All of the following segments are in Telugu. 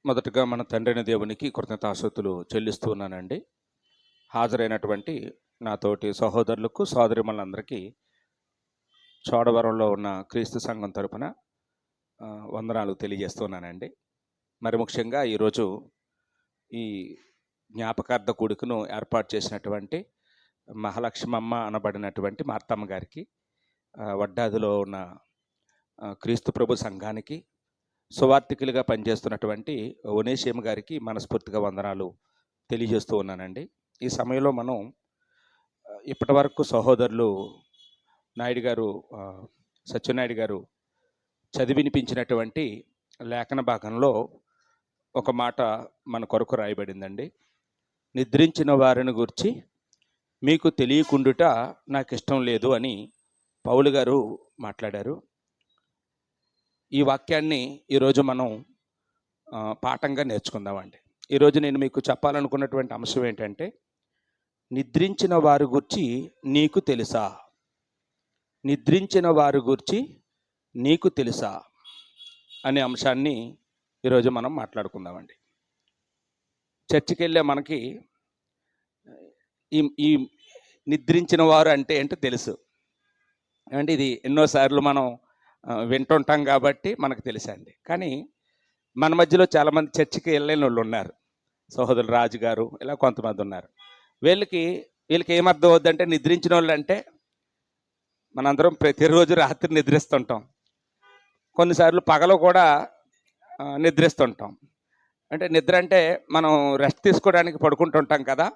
మొదటగా మన తండ్రైన దేవునికి కృతజ్ఞతాస్తుతులు చెల్లిస్తూ ఉన్నానండి. హాజరైనటువంటి నా తోటి సహోదరులకు సోదరిమణులందరికీ చోడవరంలో ఉన్న క్రీస్తు సంఘం తరపున వందనాలు తెలియజేస్తున్నానండి. మరి ముఖ్యంగా ఈరోజు ఈ జ్ఞాపకార్థ కూడికను ఏర్పాటు చేసినటువంటి మహాలక్ష్మమ్మ అనబడినటువంటి మార్తమ్మ గారికి, వడ్డాదిలో ఉన్న క్రీస్తు ప్రభు సంఘానికి, సువార్థికులుగా పనిచేస్తున్నటువంటి ఒనేషియం గారికి మనస్ఫూర్తిగా వందనాలు తెలియజేస్తూ ఉన్నానండి. ఈ సమయంలో మనం ఇప్పటి వరకు సహోదరులు నాయుడు గారు, సత్యనాయుడు గారు చదివినిపించినటువంటి లేఖన భాగంలో ఒక మాట మన కొరకు రాయబడిందండి. నిద్రించిన వారిని గురించి మీకు తెలియకుండుట నాకు ఇష్టం లేదు అని పౌలు గారు మాట్లాడారు. ఈ వాక్యాన్ని ఈరోజు మనం పాఠంగా నేర్చుకుందామండి. ఈరోజు నేను మీకు చెప్పాలనుకున్నటువంటి అంశం ఏంటంటే, నిద్రించిన వారి గురించి నీకు తెలుసా? నిద్రించిన వారి గురించి నీకు తెలుసా అనే అంశాన్ని ఈరోజు మనం మాట్లాడుకుందామండి. చర్చికి వెళ్ళే మనకి ఈ నిద్రించిన వారు అంటే ఏంటో తెలుసు అంటే, ఇది ఎన్నోసార్లు మనం వింటుంటాం కాబట్టి మనకు తెలుసండి. కానీ మన మధ్యలో చాలామంది చర్చికి వెళ్ళలేని వాళ్ళు ఉన్నారు. సహోదరులు రాజు గారు, ఇలా కొంతమంది ఉన్నారు. వీళ్ళకి ఏమర్థం అవుద్దంటే, నిద్రించిన వాళ్ళు అంటే మనందరం ప్రతిరోజు రాత్రి నిద్రిస్తుంటాం, కొన్నిసార్లు పగలు కూడా నిద్రిస్తుంటాం. అంటే నిద్ర అంటే మనం రెస్ట్ తీసుకోవడానికి పడుకుంటుంటాం కదా,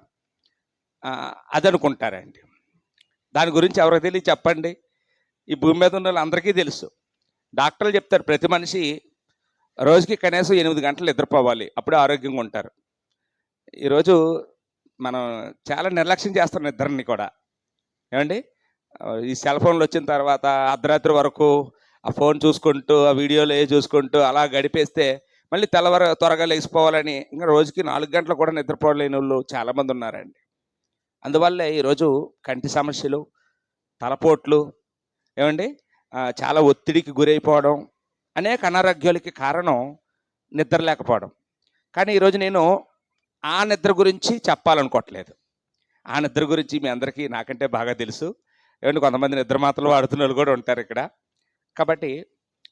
అదనుకుంటారండి. దాని గురించి ఎవరికి తెలియదు చెప్పండి? ఈ భూమి మీద ఉన్న వాళ్ళందరికీ తెలుసు. డాక్టర్లు చెప్తారు ప్రతి మనిషి రోజుకి కనీసం 8 గంటలు నిద్రపోవాలి, అప్పుడే ఆరోగ్యంగా ఉంటారు. ఈరోజు మనం చాలా నిర్లక్ష్యం చేస్తాం నిద్రని కూడా. ఏమండి, ఈ సెల్ ఫోన్లు వచ్చిన తర్వాత అర్ధరాత్రి వరకు ఆ ఫోన్ చూసుకుంటూ, ఆ వీడియోలు చూసుకుంటూ అలా గడిపేస్తే మళ్ళీ తెల్లవారు త్వరగా లేచిపోవాలని ఇంకా రోజుకి 4 గంటలు కూడా నిద్రపోలేని వాళ్ళు చాలామంది ఉన్నారండి. అందువల్లే ఈరోజు కంటి సమస్యలు, తలపోట్లు, ఏమండి, చాలా ఒత్తిడికి గురైపోవడం, అనేక అనారోగ్యాలకి కారణం నిద్ర లేకపోవడం. కానీ ఈరోజు నేను ఆ నిద్ర గురించి చెప్పాలనుకోవట్లేదు. ఆ నిద్ర గురించి మీ అందరికీ నాకంటే బాగా తెలుసు. ఏమంటే కొంతమంది నిద్ర మాత్రలు వాడుతున్న వాళ్ళు కూడా ఉంటారు ఇక్కడ. కాబట్టి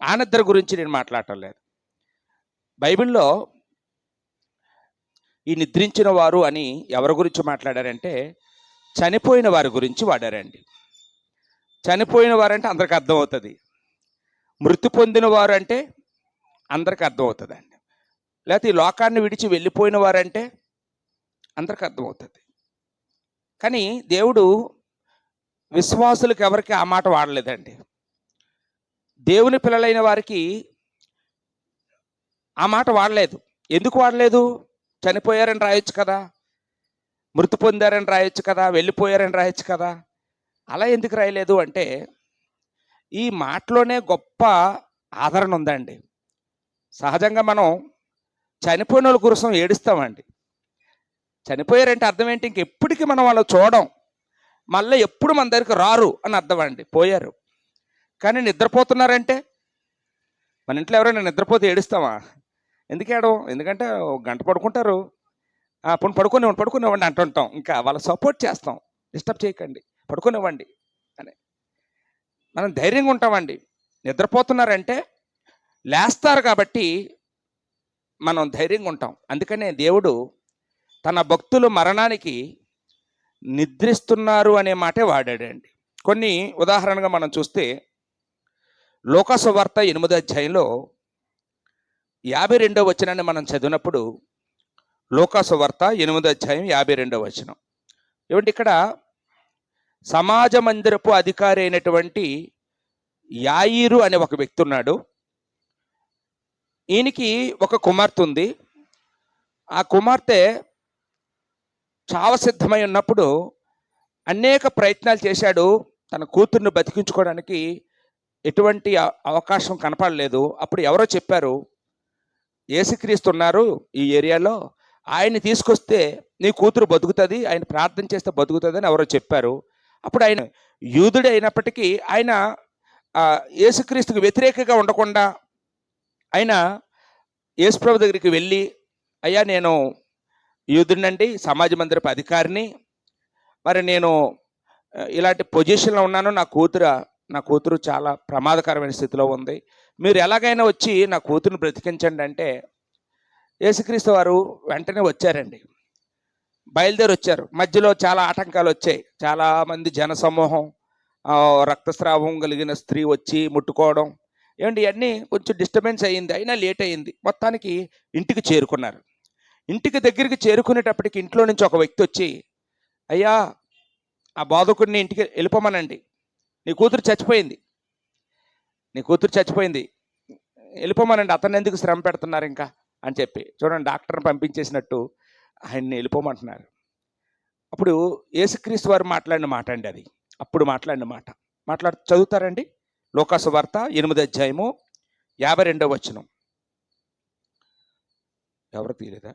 ఆ నిద్ర గురించి నేను మాట్లాడటం లేదు. బైబిల్లో ఈ నిద్రించిన వారు అని ఎవరి గురించి మాట్లాడారంటే, చనిపోయిన వారి గురించి వాడారండి. చనిపోయిన వారంటే అందరికి అర్థమవుతుంది. మృతి పొందిన వారు అంటే అందరికి అర్థమవుతుందండి. లేకపోతే ఈ లోకాన్ని విడిచి వెళ్ళిపోయిన వారంటే అందరికి అర్థమవుతుంది. కానీ దేవుడు విశ్వాసులకు ఎవరికి ఆ మాట వాడలేదండి. దేవుని పిల్లలైన వారికి ఆ మాట వాడలేదు. ఎందుకు వాడలేదు? చనిపోయారని రాయొచ్చు కదా, మృతి పొందారని రాయొచ్చు కదా, వెళ్ళిపోయారని రాయొచ్చు కదా. అలా ఎందుకు రాయలేదు అంటే, ఈ మాటలోనే గొప్ప ఆదరణ ఉందండి. సహజంగా మనం చనిపోయిన వాళ్ళ కోసం ఏడుస్తామండి. చనిపోయారంటే అర్థం ఏంటి? ఇంకెప్పటికీ మనం వాళ్ళు చూడం, మళ్ళీ ఎప్పుడు మన దగ్గరికి రారు అని అర్థం అండి. పోయారు. కానీ నిద్రపోతున్నారంటే, మన ఇంట్లో ఎవరైనా నిద్రపోతే ఏడుస్తామా? ఎందుకు ఏడవం? ఎందుకంటే ఒక గంట పడుకుంటారు, అప్పుడు పడుకునేవ్వండి అంటుంటాం. ఇంకా వాళ్ళ సపోర్ట్ చేస్తాం, డిస్టర్బ్ చేయకండి, పడుకునేవ్వండి అని. మనం ధైర్యంగా ఉంటామండి. నిద్రపోతున్నారంటే లేస్తారు కాబట్టి మనం ధైర్యంగా ఉంటాం. అందుకనే దేవుడు తన భక్తులు మరణానికి నిద్రిస్తున్నారు అనే మాటే వాడాడండి. కొన్ని ఉదాహరణగా మనం చూస్తే, లూకా సువార్త 8వ అధ్యాయంలో 52వ వచనాన్ని మనం చదివినప్పుడు, లూకా సువార్త 8వ అధ్యాయం 52వ వచనం ఏమంటే, ఇక్కడ సమాజ మందిరపు అధికారి అయినటువంటి యాయిరు అనే ఒక వ్యక్తి ఉన్నాడు. ఈయనకి ఒక కుమార్తె ఉంది. ఆ కుమార్తె చావ సిద్ధమై ఉన్నప్పుడు అనేక ప్రయత్నాలు చేశాడు. తన కూతుర్ని బతికించుకోవడానికి ఎటువంటి అవకాశం కనపడలేదు. అప్పుడు ఎవరో చెప్పారు, యేసుక్రీస్తు ఉన్నారు ఈ ఏరియాలో, ఆయన్ని తీసుకొస్తే నీ కూతురు బతుకుతుంది, ఆయన ప్రార్థన చేస్తే బతుకుతుంది అని ఎవరో చెప్పారు. అప్పుడు ఆయన యూదుడే అయినప్పటికీ ఆయన యేసుక్రీస్తుకు వ్యతిరేకంగా ఉండకుండా ఆయన యేసుప్రభు దగ్గరికి వెళ్ళి, అయ్యా నేను యూదుడినండి, సమాజ మందిరపు అధికారిని, మరి నేను ఇలాంటి పొజిషన్లో ఉన్నాను, నా కూతురు చాలా ప్రమాదకరమైన స్థితిలో ఉంది, మీరు ఎలాగైనా వచ్చి నా కూతురుని బ్రతికించండి అంటే యేసుక్రీస్తు వారు వెంటనే వచ్చారండి. బయలుదేరి వచ్చారు. మధ్యలో చాలా ఆటంకాలు వచ్చాయి. చాలామంది జనసమూహం, రక్తస్రావం కలిగిన స్త్రీ వచ్చి ముట్టుకోవడం, ఏమండి ఇవన్నీ కొంచెం డిస్టర్బెన్స్ అయ్యింది. అయినా లేట్ అయ్యింది. మొత్తానికి ఇంటికి చేరుకున్నారు. ఇంటికి దగ్గరికి చేరుకునేటప్పటికి ఇంట్లో నుంచి ఒక వ్యక్తి వచ్చి, అయ్యా ఆ బోధకుడిని ఇంటికి వెళ్ళిపోమనండి, నీ కూతురు చచ్చిపోయింది, వెళ్ళిపోమనండి, అతన్ని ఎందుకు శ్రమ పెడుతున్నారు ఇంకా అని చెప్పి. చూడండి, డాక్టర్ని పంపించేసినట్టు ఆయన్ని వెళ్ళిపోమంటున్నారు. అప్పుడు యేసుక్రీస్తు వారు మాట్లాడిన మాట అండి అది. అప్పుడు మాట్లాడిన మాట చదువుతారండి. లూకాసు వార్త 8వ అధ్యాయము 52వ వచనం. ఎవరు తీయలేదా?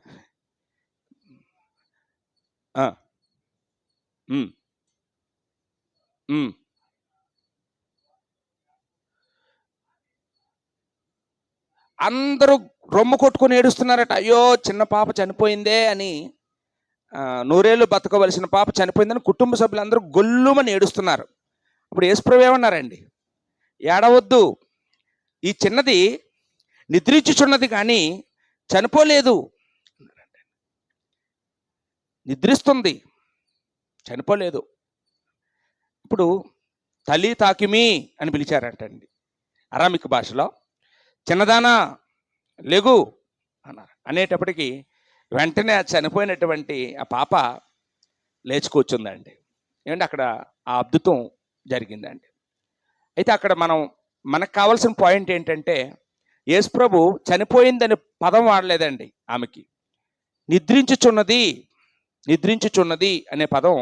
అందరూ రొమ్ము కొట్టుకొని ఏడుస్తున్నారట. అయ్యో చిన్న పాప చనిపోయిందే అని, నూరేళ్ళు బతకవలసిన పాప చనిపోయిందని కుటుంబ సభ్యులందరూ గొల్లుమని ఏడుస్తున్నారు. అప్పుడు యేసుప్రభు ఏమన్నారండి? ఏడవద్దు, ఈ చిన్నది నిద్రించుచున్నది కానీ చనిపోలేదు, నిద్రిస్తుంది, చనిపోలేదు. ఇప్పుడు తల్లి తాకిమి అని పిలిచారంటండి అరామిక్ భాషలో. చిన్నదానా లేగు అన్నారు. అనేటప్పటికీ వెంటనే ఆ చనిపోయినటువంటి ఆ పాప లేచి కూర్చుందండి. ఏమంటే అక్కడ ఆ అద్భుతం జరిగిందండి. అయితే అక్కడ మనకు కావాల్సిన పాయింట్ ఏంటంటే, యేసుప్రభు చనిపోయిందని పదం వాడలేదండి ఆమెకి. నిద్రించుచున్నది అనే పదం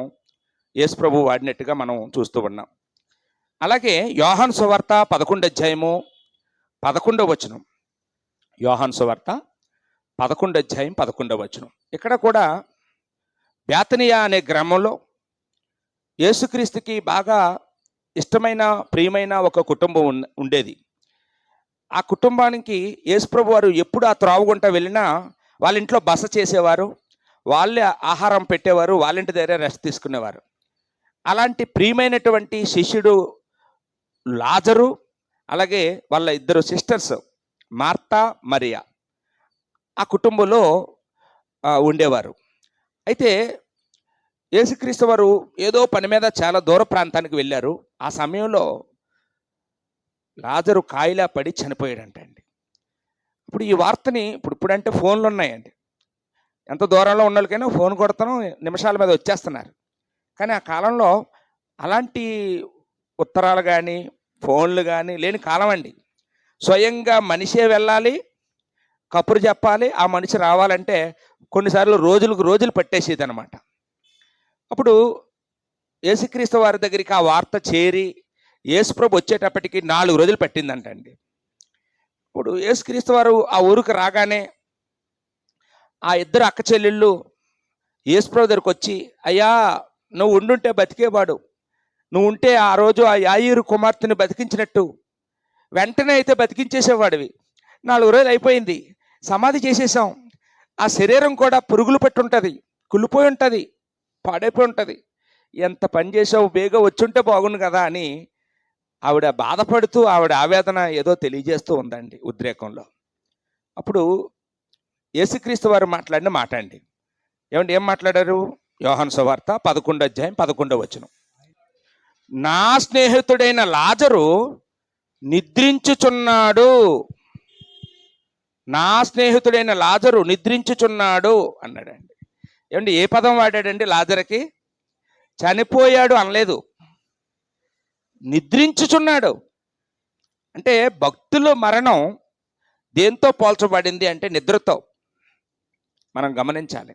యేసుప్రభు వాడినట్టుగా మనం చూస్తూ ఉన్నాం. అలాగే యోహాను సువార్త 11వ అధ్యాయము 11వ వచనం. యోహాను సువార్త 11వ అధ్యాయం 11వ వచనం. ఇక్కడ కూడా బేతనియా అనే గ్రామంలో యేసుక్రీస్తుకి బాగా ఇష్టమైన ప్రియమైన ఒక కుటుంబం ఉండేది. ఆ కుటుంబానికి యేసుప్రభు వారు ఎప్పుడు ఆ త్రావుగుంట వెళ్ళినా వాళ్ళ ఇంట్లో బస చేసేవారు, వాళ్ళే ఆహారం పెట్టేవారు, వాళ్ళ ఇంటి దగ్గర రెస్ట్ తీసుకునేవారు. అలాంటి ప్రియమైనటువంటి శిష్యుడు లాజరు, అలాగే వాళ్ళ 2 సిస్టర్స్ మార్తా మరియా ఆ కుటుంబంలో ఉండేవారు. అయితే యేసుక్రీస్తు వారు ఏదో పని మీద చాలా దూర ప్రాంతానికి వెళ్ళారు. ఆ సమయంలో లాజరు కాయిలా పడి చనిపోయాడంటండి. ఇప్పుడు ఈ వార్తని ఇప్పుడంటే ఫోన్లు ఉన్నాయండి, ఎంత దూరంలో ఉన్న వాళ్ళకైనా ఫోన్ కొడతాను, నిమిషాల మీద వచ్చేస్తున్నారు. కానీ ఆ కాలంలో అలాంటి ఉత్తరాలు కానీ ఫోన్లు కానీ లేని కాలం అండి. స్వయంగా మనిషే వెళ్ళాలి, కబురు చెప్పాలి, ఆ మనిషి రావాలంటే కొన్నిసార్లు రోజులు పట్టేసేది అనమాట. అప్పుడు యేసుక్రీస్తు వారి దగ్గరికి ఆ వార్త చేరి యేసుప్రభు వచ్చేటప్పటికి 4 రోజులు పట్టిందంటండి. ఇప్పుడు యేసుక్రీస్తు వారు ఆ ఊరికి రాగానే ఆ 2 అక్క చెల్లెళ్ళు యేసుప్రభు దగ్గరికి వచ్చి, అయ్యా నువ్వు ఉండుంటే బతికేవాడు, నువ్వు ఉంటే ఆ రోజు ఆ యాయీరు కుమార్తెని బతికించినట్టు వెంటనే అయితే బతికించేసేవాడివి. 4 రోజులు అయిపోయింది, సమాధి చేసేసాం, ఆ శరీరం కూడా పురుగులు పెట్టుంటుంది, కుళ్ళిపోయి ఉంటుంది, పాడైపోయి ఉంటుంది, ఎంత పని చేసావు, బేగా వచ్చుంటే బాగుండు కదా అని ఆవిడ బాధపడుతూ ఆవిడ ఆవేదన ఏదో తెలియజేస్తూ ఉందండి ఉద్రేకంలో. అప్పుడు యేసుక్రీస్తు వారు మాట్లాడిన మాట అండి. ఏం మాట్లాడారు? యోహాను సువార్త 11వ అధ్యాయం 11వ వచనం. నా స్నేహితుడైన లాజరు నిద్రించుచున్నాడు, అన్నాడండి. ఏ పదం వాడాడండి లాజర్కి? చనిపోయాడు అనలేదు, నిద్రించుచున్నాడు. అంటే భక్తుల మరణం దేంతో పోల్చబడింది అంటే నిద్రతో, మనం గమనించాలి.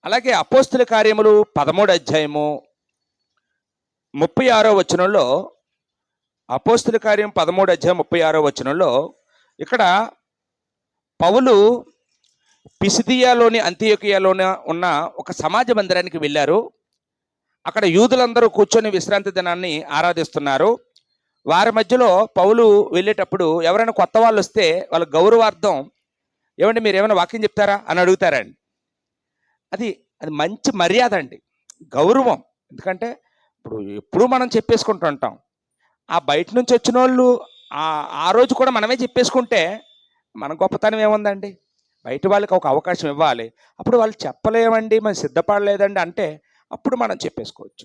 అలాగే అపోస్తుల కార్యములు 13వ అధ్యాయము 36వ వచనంలో, అపోస్తుల కార్యం 13వ అధ్యాయం 36వ వచనంలో ఇక్కడ పౌలు పిసిదియాలోని అంతియోకియాలోని ఉన్న ఒక సమాజ మందిరానికి వెళ్ళారు. అక్కడ యూదులందరూ కూర్చొని విశ్రాంతి దినాన్ని ఆరాధిస్తున్నారు. వారి మధ్యలో పౌలు వెళ్ళేటప్పుడు ఎవరైనా కొత్త వాళ్ళు వస్తే వాళ్ళ గౌరవార్థం ఏమంటే మీరు ఏమైనా వాక్యం చెప్తారా అని అడుగుతారండి. అది అది మంచి మర్యాద అండి, గౌరవం. ఎందుకంటే ఇప్పుడు ఎప్పుడూ మనం చెప్పేసుకుంటూ ఉంటాం. ఆ బయట నుంచి వచ్చిన వాళ్ళు ఆ రోజు కూడా మనమే చెప్పేసుకుంటే మన గొప్పతనం ఏముందండి? బయట వాళ్ళకి ఒక అవకాశం ఇవ్వాలి. అప్పుడు వాళ్ళు చెప్పలేమండి, మనం సిద్ధపడలేదండి అంటే అప్పుడు మనం చెప్పేసుకోవచ్చు.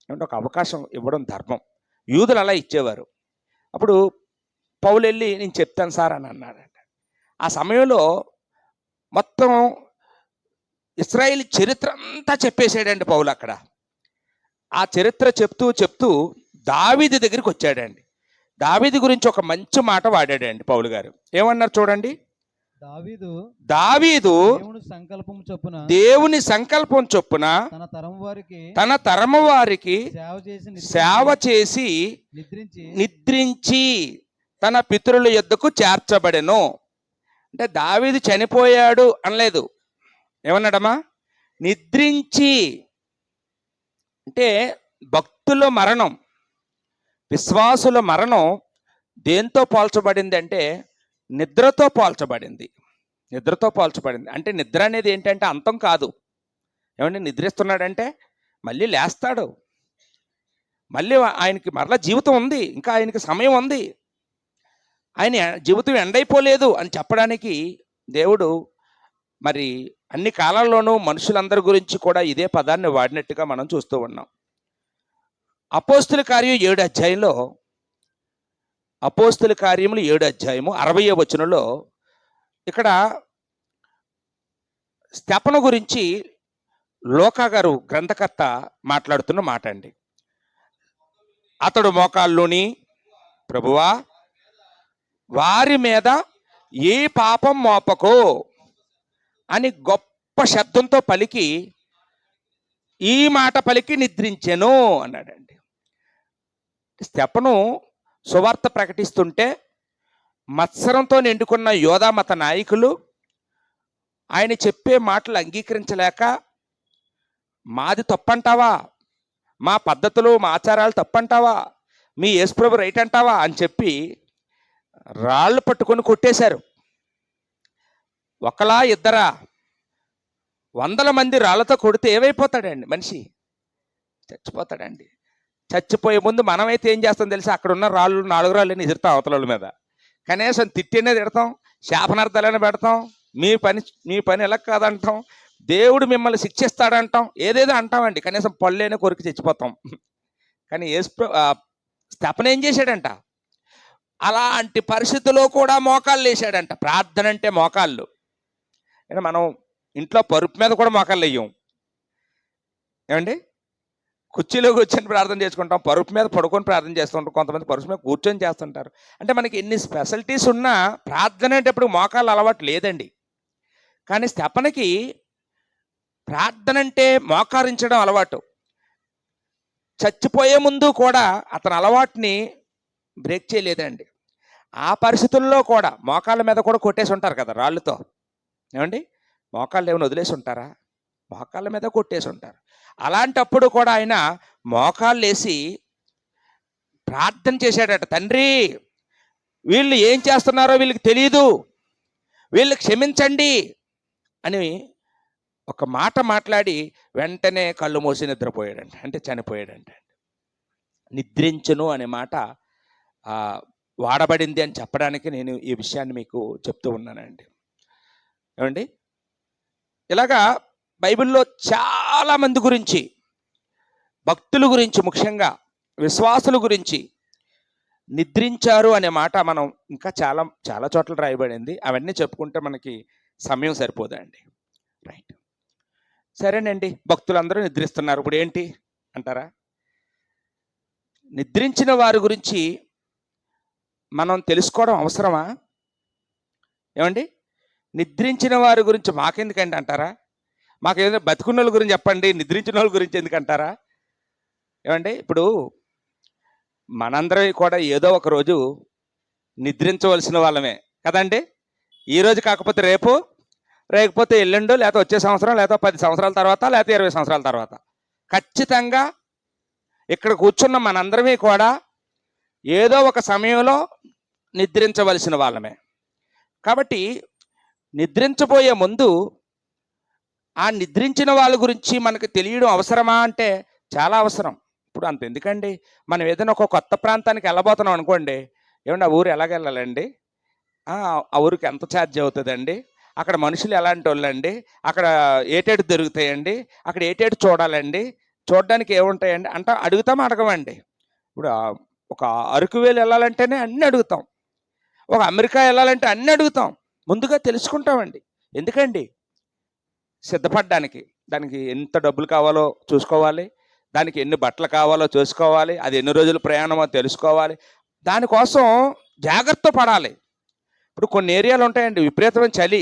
ఏమంటే ఒక అవకాశం ఇవ్వడం ధర్మం. యూదులు అలా ఇచ్చేవారు. అప్పుడు పౌలు వెళ్ళి నేను చెప్తాను సార్ అని అన్నాడంట. ఆ సమయంలో మొత్తం ఇశ్రాయేలు చరిత్ర అంతా చెప్పేసాడండి పౌలు అక్కడ. ఆ చరిత్ర చెప్తూ చెప్తూ దావీదు దగ్గరికి వచ్చాడండి. దావీదు గురించి ఒక మంచి మాట వాడాడండి పౌలు గారు. ఏమన్నారు చూడండి. దావీదు దేవుని సంకల్పం చొప్పున తన తరము వారికి సేవ చేసి నిద్రించి తన పితరుల యొద్దకు చేర్చబడెను. అంటే దావీదు చనిపోయాడు అనలేదు. ఏమన్నాడమ్మా? నిద్రించి. అంటే భక్తుల మరణం, విశ్వాసుల మరణం దేంతో పోల్చబడింది అంటే నిద్రతో పోల్చబడింది. నిద్రతో పోల్చబడింది. అంటే నిద్ర అనేది ఏంటంటే అంతం కాదు. ఏమంటే నిద్రిస్తున్నాడంటే మళ్ళీ లేస్తాడు, మళ్ళీ ఆయనకి మరలా జీవితం ఉంది, ఇంకా ఆయనకి సమయం ఉంది, ఆయన జీవితం ఎండైపోలేదు అని చెప్పడానికి దేవుడు మరి అన్ని కాలాల్లోనూ మనుషులందరి గురించి కూడా ఇదే పదాన్ని వాడినట్టుగా మనం చూస్తూ ఉన్నాం. అపోస్తుల కార్యం 7 అధ్యాయంలో, అపోస్తుల కార్యములు 7 అధ్యాయము 60వ వచనంలో ఇక్కడ స్తెఫను గురించి లోకా గారు గ్రంథకర్త మాట్లాడుతున్న మాట అండి. అతడు మోకాల్లోని, ప్రభువా వారి మీద ఏ పాపం మోపకో అని గొప్ప శబ్దంతో పలికి ఈ మాట పలికి నిద్రించెను అన్నాడండి. స్తెఫను సువార్త ప్రకటిస్తుంటే మత్సరంతో నిండుకున్న యోధా మత నాయకులు ఆయన చెప్పే మాటలు అంగీకరించలేక, మాది తప్పంటావా, మా పద్ధతులు మా ఆచారాలు తప్పంటావా, మీ యేసుప్రభు రైట్ అంటావా అని చెప్పి రాళ్ళు పట్టుకొని కొట్టేశారు. ఒకలా ఇద్దరా, 100 మంది రాళ్లతో కొడితే ఏమైపోతాడండి మనిషి? చచ్చిపోతాడండి. చచ్చిపోయే ముందు మనమైతే ఏం చేస్తాం తెలిసి, అక్కడ ఉన్న రాళ్ళు 4 రాళ్ళని ఎదురుతాం అవతల మీద. కనీసం తిట్టినే తిడతాం, శాపనార్థాలైనా పెడతాం, మీ పని ఎలా కాదంటాం, దేవుడు మిమ్మల్ని శిక్షిస్తాడంటాం, ఏదేదో అంటామండి. కనీసం పళ్ళైనా కొరికి చచ్చిపోతాం. కానీ స్తెఫను ఏం చేశాడంట? అలాంటి పరిస్థితుల్లో కూడా మోకాళ్ళు వేసాడంట. ప్రార్థన అంటే మోకాళ్ళు. మనం ఇంట్లో పరుపు మీద కూడా మోకాళ్ళు వేయం ఏమండి? కుర్చీలో కూర్చొని ప్రార్థన చేసుకుంటాం, పరుపు మీద పడుకొని ప్రార్థన చేస్తుంటాం, కొంతమంది పరుపు మీద కూర్చొని చేస్తుంటారు. అంటే మనకి ఎన్ని స్పెషాలిటీస్ ఉన్నా ప్రార్థన అనేటప్పుడు మోకాళ్ళు అలవాటు లేదండి. కానీ స్తెఫనుకి ప్రార్థన అంటే మోకారించడం అలవాటు. చచ్చిపోయే ముందు కూడా అతని అలవాటుని బ్రేక్ చేయలేదండి. ఆ పరిస్థితుల్లో కూడా మోకాళ్ళ మీద కూడా కొట్టేసి ఉంటారు కదా రాళ్ళుతో. ఏమండి? మోకాళ్ళు ఏమైనా వదిలేసి ఉంటారా? మోకాళ్ళ మీద కొట్టేసి ఉంటారు. అలాంటప్పుడు కూడా ఆయన మోకాళ్ళు వేసి ప్రార్థన చేశాడట. తండ్రి, వీళ్ళు ఏం చేస్తున్నారో వీళ్ళకి తెలియదు, వీళ్ళు క్షమించండి అని ఒక మాట మాట్లాడి వెంటనే కళ్ళు మూసి నిద్రపోయాడంట. అంటే చనిపోయాడంట. నిద్రించును అనే మాట వాడబడింది అని చెప్పడానికి నేను ఈ విషయాన్ని మీకు చెప్తూ ఉన్నానండి. ఏమండి? ఇలాగా బైబిల్లో చాలా మంది గురించి, భక్తుల గురించి, ముఖ్యంగా విశ్వాసుల గురించి నిద్రించారు అనే మాట మనం ఇంకా చాలా చాలా చోట్ల రాయబడింది. అవన్నీ చెప్పుకుంటే మనకి సమయం సరిపోదండి. రైట్, సరేనండి. భక్తులందరూ నిద్రిస్తున్నారు, ఇప్పుడు ఏంటి అంటారా? నిద్రించిన వారి గురించి మనం తెలుసుకోవడం అవసరమా? ఏమండి? నిద్రించిన వారి గురించి మాకెందుకండి అంటారా? మాకేదైనా బతుకున్న వాళ్ళ గురించి చెప్పండి, నిద్రించిన వాళ్ళ గురించి ఎందుకంటారా? ఏమండి? ఇప్పుడు మనందరం కూడా ఏదో ఒక రోజు నిద్రించవలసిన వాళ్ళమే కదండి. ఈరోజు కాకపోతే రేపు, లేకపోతే ఎల్లుండో, లేకపోతే వచ్చే సంవత్సరం, లేకపోతే 10 సంవత్సరాల తర్వాత, లేకపోతే 20 సంవత్సరాల తర్వాత ఖచ్చితంగా ఇక్కడ కూర్చున్న మనందరమే కూడా ఏదో ఒక సమయంలో నిద్రించవలసిన వాళ్ళమే. కాబట్టి నిద్రించబోయే ముందు ఆ నిద్రించిన వాళ్ళ గురించి మనకు తెలియడం అవసరమా అంటే చాలా అవసరం. ఇప్పుడు అంత ఎందుకండి, మనం ఏదైనా ఒక కొత్త ప్రాంతానికి వెళ్ళబోతున్నాం అనుకోండి, ఏమండి ఆ ఊరు ఎలాగెళ్ళాలండి, ఆ ఊరికి ఎంత ఛార్జ్ అవుతుందండి, అక్కడ మనుషులు ఎలాంటి వాళ్ళండి, అక్కడ ఏటేటు దొరుకుతాయండి, అక్కడ ఏటేటు చూడాలండి, చూడడానికి ఏముంటాయండి అంటే అడుగుతామా అడగమండి. ఇప్పుడు ఒక అరకు వేలు వెళ్ళాలంటేనే అన్నీ అడుగుతాం, ఒక అమెరికా వెళ్ళాలంటే అన్నీ అడుగుతాం, ముందుగా తెలుసుకుంటామండి. ఎందుకండి, సిద్ధపడడానికి. దానికి ఎంత డబ్బులు కావాలో చూసుకోవాలి, దానికి ఎన్ని బట్టలు కావాలో చూసుకోవాలి, అది ఎన్ని రోజులు ప్రయాణమో తెలుసుకోవాలి, దానికోసం జాగ్రత్త పడాలి. ఇప్పుడు కొన్ని ఏరియాలు ఉంటాయండి విపరీతమైన చలి,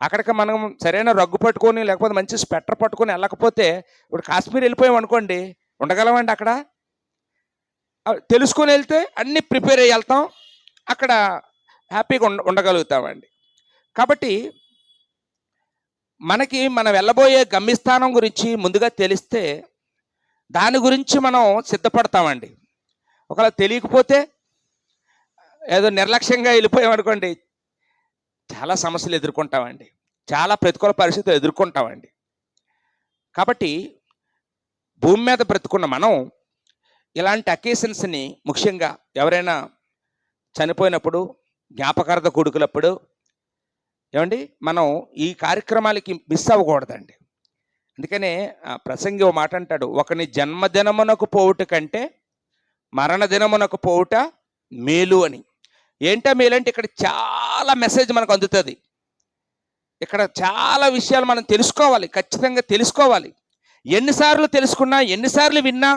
అక్కడికి మనం సరైన రగ్గు పట్టుకొని లేకపోతే మంచి స్వెటర్ పట్టుకొని వెళ్ళకపోతే, ఇప్పుడు కాశ్మీర్ వెళ్ళిపోయాం అనుకోండి, ఉండగలమండి అక్కడ? తెలుసుకొని వెళ్తే అన్నీ ప్రిపేర్ అయ్యి వెళ్తాం, అక్కడ హ్యాపీగా ఉండగలుగుతామండి. కాబట్టి మనకి మనం వెళ్ళబోయే గమ్యస్థానం గురించి ముందుగా తెలిస్తే దాని గురించి మనం సిద్ధపడతామండి. ఒకవేళ తెలియకపోతే ఏదో నిర్లక్ష్యంగా వెళ్ళిపోయాం అనుకోండి, చాలా సమస్యలు ఎదుర్కొంటామండి, చాలా ప్రతికూల పరిస్థితులు ఎదుర్కొంటామండి. కాబట్టి భూమి మీద బ్రతుకున్న మనం ఇలాంటి అకేషన్స్ని, ముఖ్యంగా ఎవరైనా చనిపోయినప్పుడు, జ్ఞాపకార్థ కొడుకులప్పుడు, ఏమండి మనం ఈ కార్యక్రమాలకి మిస్ అవ్వకూడదండి. అందుకనే ప్రసంగి ఓ మాట అంటాడు, ఒకని జన్మదినమునకు పోవుట కంటే మరణ దినమునకు పోవుట మేలు అని. ఏంటో మేలు అంటే ఇక్కడ చాలా మెసేజ్ మనకు అందుతుంది, ఇక్కడ చాలా విషయాలు మనం తెలుసుకోవాలి, ఖచ్చితంగా తెలుసుకోవాలి. ఎన్నిసార్లు తెలుసుకున్నా, ఎన్నిసార్లు విన్నా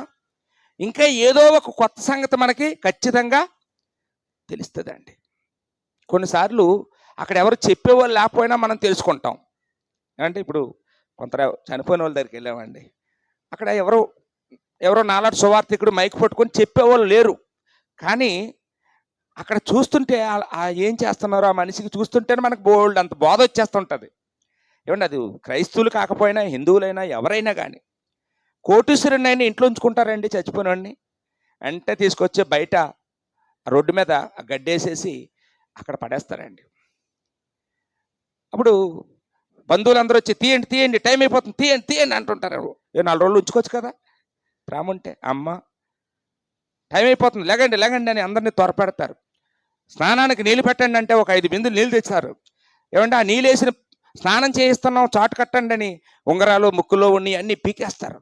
ఇంకా ఏదో ఒక కొత్త సంగతి మనకి ఖచ్చితంగా తెలుస్తుందండి. కొన్నిసార్లు అక్కడ ఎవరు చెప్పేవాళ్ళు లేకపోయినా మనం తెలుసుకుంటాం. అంటే ఇప్పుడు కొంత చనిపోయిన వాళ్ళ దగ్గరికి వెళ్ళామండి, అక్కడ ఎవరో నాలాంటి సువార్థికుడు మైక్ పట్టుకొని చెప్పేవాళ్ళు లేరు, కానీ అక్కడ చూస్తుంటే ఏం చేస్తున్నారో ఆ మనిషికి చూస్తుంటేనే మనకు బోల్డ్ అంత బోధ వచ్చేస్తుంటుంది. ఏమండి, అది క్రైస్తవులు కాకపోయినా హిందువులైనా ఎవరైనా కానీ, కోటీశ్వరునైనా ఇంట్లో ఉంచుకుంటారండి చచ్చిపోయినవాడిని, అంటే తీసుకొచ్చి బయట రోడ్డు మీద గడ్డేసేసి అక్కడ పడేస్తారండి. అప్పుడు బంధువులందరూ వచ్చి తీయండి తీయండి టైం అయిపోతుంది, తీయండి తీయండి అంటుంటారు. 4 రోజులు ఉంచుకోవచ్చు కదా ప్రేమ ఉంటే. అమ్మ టైం అయిపోతుంది, లేగండి లేగండి అని అందరినీ త్వరపెడతారు. స్నానానికి నీళ్ళు పెట్టండి అంటే ఒక 5 బిందులు నీళ్ళు తెచ్చారు. ఏమంటే ఆ నీళ్ళు వేసిన స్నానం చేయిస్తున్నాం చాటు కట్టండి అని ఉంగరాలు ముక్కులో ఉన్ని అన్నీ పీకేస్తారు.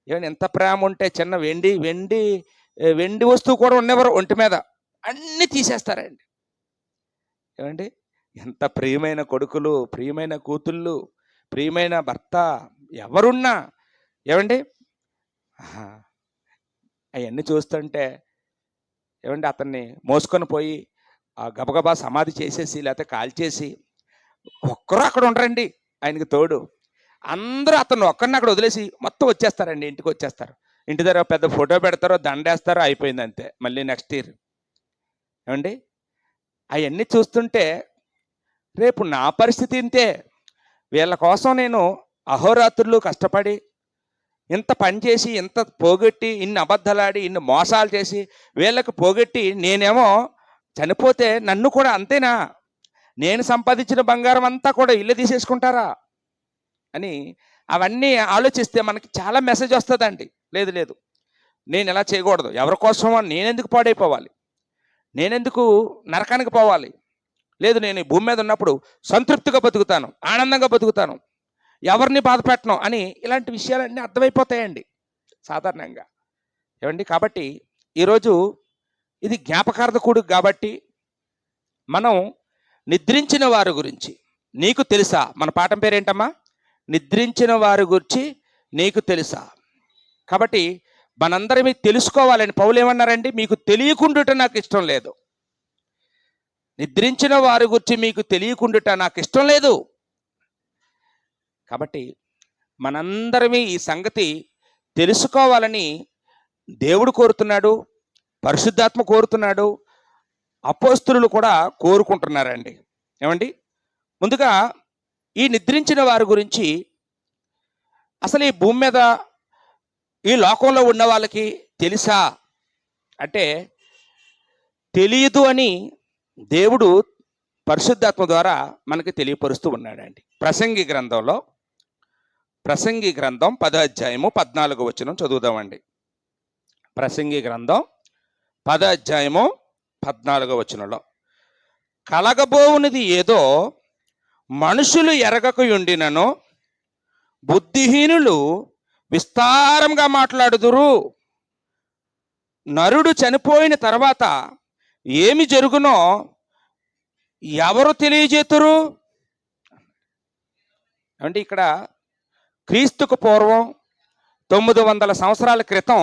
ఏమంటే ఎంత ప్రేమ ఉంటే చిన్న వెండి వస్తువు కూడా ఉన్నెవరు ఒంటి మీద అన్నీ తీసేస్తారండి. ఏమండి, ఎంత ప్రియమైన కొడుకులు, ప్రియమైన కూతుళ్ళు, ప్రియమైన భర్త ఎవరున్నా ఏమండి అవన్నీ చూస్తుంటే ఏమండి అతన్ని మోసుకొని పోయి గబగబా సమాధి చేసేసి లేకపోతే కాల్చేసి, ఒక్కరు అక్కడ ఉండరండి ఆయనకి తోడు, అందరూ అతను ఒక్కరిని అక్కడ వదిలేసి మొత్తం వచ్చేస్తారండి, ఇంటికి వచ్చేస్తారు. ఇంటి దగ్గర పెద్ద ఫోటో పెడతారో దండేస్తారో అయిపోయింది అంతే, మళ్ళీ నెక్స్ట్ ఇయర్. ఏమండి అవన్నీ చూస్తుంటే రేపు నా పరిస్థితి ఇంతే. వీళ్ళ కోసం నేను అహోరాత్రులు కష్టపడి ఇంత పని చేసి, ఇంత పోగొట్టి, ఇన్ని అబద్ధాలాడి, ఇన్ని మోసాలు చేసి వీళ్ళకి పోగొట్టి నేనేమో చనిపోతే నన్ను కూడా అంతేనా, నేను సంపాదించిన బంగారం అంతా కూడా ఇల్లు తీసేసుకుంటారా అని అవన్నీ ఆలోచిస్తే మనకి చాలా మెసేజ్ వస్తుందండి. లేదు లేదు, నేను ఎలా చేయకూడదు, ఎవరి కోసమో నేనెందుకు పాడైపోవాలి, నేనెందుకు నరకానికి పోవాలి, లేదు నేను ఈ భూమి మీద ఉన్నప్పుడు సంతృప్తిగా బతుకుతాను, ఆనందంగా బతుకుతాను, ఎవరిని బాధ పెట్టను అని ఇలాంటి విషయాలన్నీ అర్థమైపోతాయండి సాధారణంగా. ఏమండి, కాబట్టి ఈరోజు ఇది జ్ఞాపకార్థ కూడుకు కాబట్టి మనం నిద్రించిన వారి గురించి నీకు తెలుసా, మన పాఠం పేరేంటమ్మా, నిద్రించిన వారి గురించి నీకు తెలుసా. కాబట్టి మనందరం తెలుసుకోవాలని పౌలు ఏమన్నారండి, మీకు తెలియకుండుట నాకు ఇష్టం లేదు, నిద్రించిన వారి గురించి మీకు తెలియకుండుట నాకు ఇష్టం లేదు. కాబట్టి మనందరమీ ఈ సంగతి తెలుసుకోవాలని దేవుడు కోరుతున్నాడు, పరిశుద్ధాత్మ కోరుతున్నాడు, అపోస్తులు కూడా కోరుకుంటున్నారండి. ఏమండి, ముందుగా ఈ నిద్రించిన వారి గురించి అసలు ఈ భూమి మీద ఈ లోకంలో ఉన్న వాళ్ళకి తెలుసా అంటే తెలియదు అని దేవుడు పరిశుద్ధాత్మ ద్వారా మనకి తెలియపరుస్తూ ఉన్నాడండి. ప్రసంగి గ్రంథం 10వ అధ్యాయము 14వ వచనం చదువుదామండి. ప్రసంగి గ్రంథం 10వ అధ్యాయము 14వ వచనంలో, కలగబోవునిది ఏదో మనుషులు ఎరగకయుండినను బుద్ధిహీనులు విస్తారంగా మాట్లాడుదురు. నరుడు చనిపోయిన తర్వాత ఏమి జరుగునో ఎవరు తెలియజేతురు అంటే, ఇక్కడ క్రీస్తుకు పూర్వం 900 సంవత్సరాల క్రితం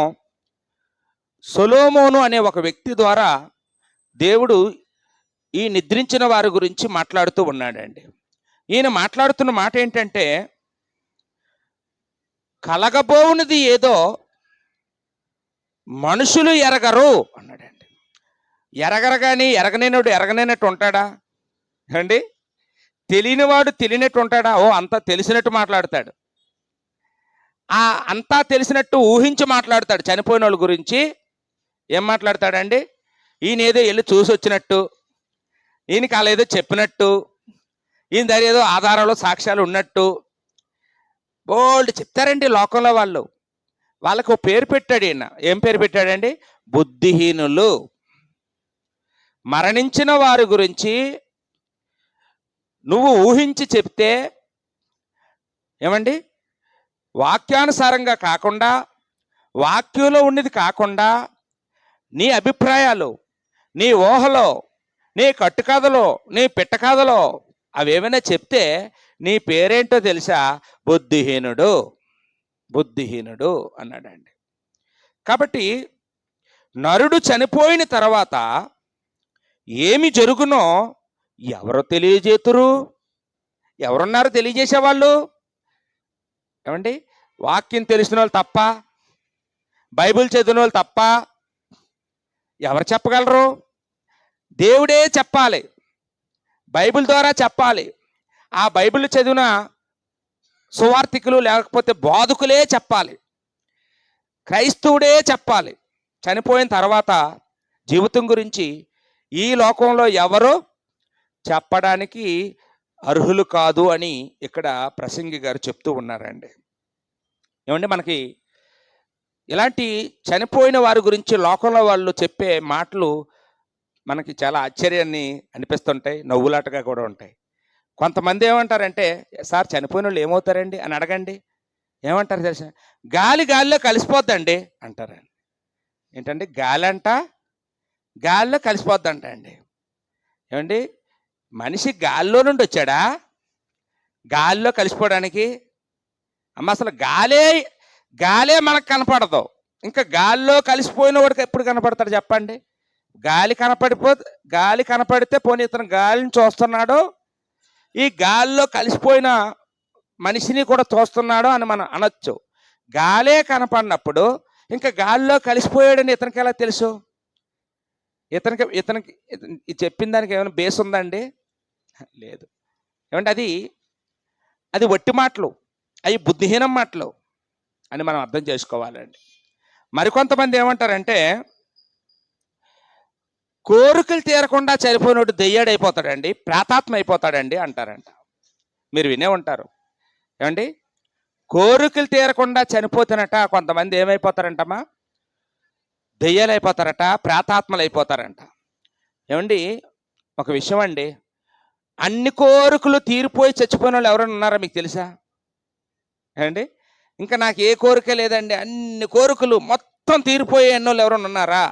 సొలొమోను అనే ఒక వ్యక్తి ద్వారా దేవుడు ఈ నిద్రించిన వారి గురించి మాట్లాడుతూ ఉన్నాడండి. ఈయన మాట్లాడుతున్న మాట ఏంటంటే, కలగబోవునది ఏదో మనుషులు ఎరగరు అన్నాడండి. ఎరగరు కానీ ఎరగనేనుడు ఎరగనేనట్టు ఉంటాడా అండి? తెలియనివాడు తెలియనట్టు ఉంటాడా? అంతా తెలిసినట్టు మాట్లాడతాడు. అంతా తెలిసినట్టు ఊహించి మాట్లాడతాడు. చనిపోయిన వాళ్ళ గురించి ఏం మాట్లాడతాడండి? ఈయన ఏదో వెళ్ళి చూసి వచ్చినట్టు, ఈయనకి అలా ఏదో చెప్పినట్టు, ఈయన దగ్గర ఏదో ఆధారాలు సాక్ష్యాలు ఉన్నట్టు బోల్డ్ చెప్తారండి లోకంలో వాళ్ళు. వాళ్ళకు ఓ పేరు పెట్టాడు ఈయన. ఏం పేరు పెట్టాడండి? బుద్ధిహీనులు. మరణించిన వారి గురించి నువ్వు ఊహించి చెప్తే ఏమండి, వాక్యానుసారంగా కాకుండా, వాక్యంలో ఉన్నది కాకుండా, నీ అభిప్రాయాలు, నీ ఊహలో, నీ కట్టుకథలో, నీ పిట్టకథలో అవేమైనా చెప్తే నీ పేరేంటో తెలుసా? బుద్ధిహీనుడు, బుద్ధిహీనుడు అన్నాడండి. కాబట్టి నరుడు చనిపోయిన తర్వాత ఏమి జరుగునో ఎవరు తెలియజేతురు? ఎవరున్నారు తెలియజేసేవాళ్ళు? ఏమండి, వాక్యం తెలిసిన వాళ్ళు తప్ప, బైబిల్ చదివిన వాళ్ళు తప్ప ఎవరు చెప్పగలరు? దేవుడే చెప్పాలి, బైబిల్ ద్వారా చెప్పాలి. ఆ బైబిల్ చదివిన సువార్థికులు లేకపోతే బోధకులే చెప్పాలి, క్రైస్తవుడే చెప్పాలి. చనిపోయిన తర్వాత జీవితం గురించి ఈ లోకంలో ఎవరు చెప్పడానికి అర్హులు కాదు అని ఇక్కడ ప్రసంగి గారు చెప్తూ ఉన్నారండి. ఏమంటే, మనకి ఇలాంటి చనిపోయిన వారి గురించి లోకంలో వాళ్ళు చెప్పే మాటలు మనకి చాలా ఆశ్చర్యాన్ని అనిపిస్తుంటాయి, నవ్వులాటగా కూడా ఉంటాయి. కొంతమంది ఏమంటారంటే, సార్ చనిపోయిన వాళ్ళు ఏమవుతారండి అని అడగండి. ఏమంటారు తెలుసా? గాలిలో కలిసిపోద్దండి అంటారండి. ఏంటండి? గాలిలో కలిసిపోద్దంట అండి. ఏమండి, మనిషి గాల్లో నుండి వచ్చాడా గాలిలో కలిసిపోవడానికి? అసలు గాలే మనకు కనపడదు, ఇంకా గాల్లో కలిసిపోయిన వాడికి ఎప్పుడు కనపడతాడు చెప్పండి? గాలి కనపడితే పోనీ ఇతను గాలిని చూస్తున్నాడు, ఈ గాల్లో కలిసిపోయిన మనిషిని కూడా చూస్తున్నాడు అని మనం అనొచ్చు. గాలే కనపడినప్పుడు ఇంకా గాల్లో కలిసిపోయాడని ఇతనికి ఎలా తెలుసు? ఇతనికి చెప్పిన దానికి ఏమైనా బేస్ ఉందండి? లేదు. ఏమంటే, అది వట్టి మాటలు, అవి బుద్ధిహీనం మాటలు అని మనం అర్థం చేసుకోవాలండి. మరికొంతమంది ఏమంటారంటే, కోరికలు తీరకుండా చనిపోయినట్టు దెయ్యాడైపోతాడండి, ప్రేతాత్మ అయిపోతాడండి అంటారంట. మీరు వినే ఉంటారు. ఏమండి, కోరికలు తీరకుండా చనిపోతున్నట కొంతమంది ఏమైపోతారంటమ్మా? దెయ్యాలు అయిపోతారట, ప్రేతాత్మలు అయిపోతారంట. ఏమండి, ఒక విషయం అండి, అన్ని కోరికలు తీరిపోయి చచ్చిపోయిన వాళ్ళు ఎవరైనా ఉన్నారా మీకు తెలుసా? ఏమండి, ఇంకా నాకు ఏ కోరిక లేదండి, అన్ని కోరికలు మొత్తం తీరిపోయే ఎన్నోళ్ళు ఎవరైనా ఉన్నారా?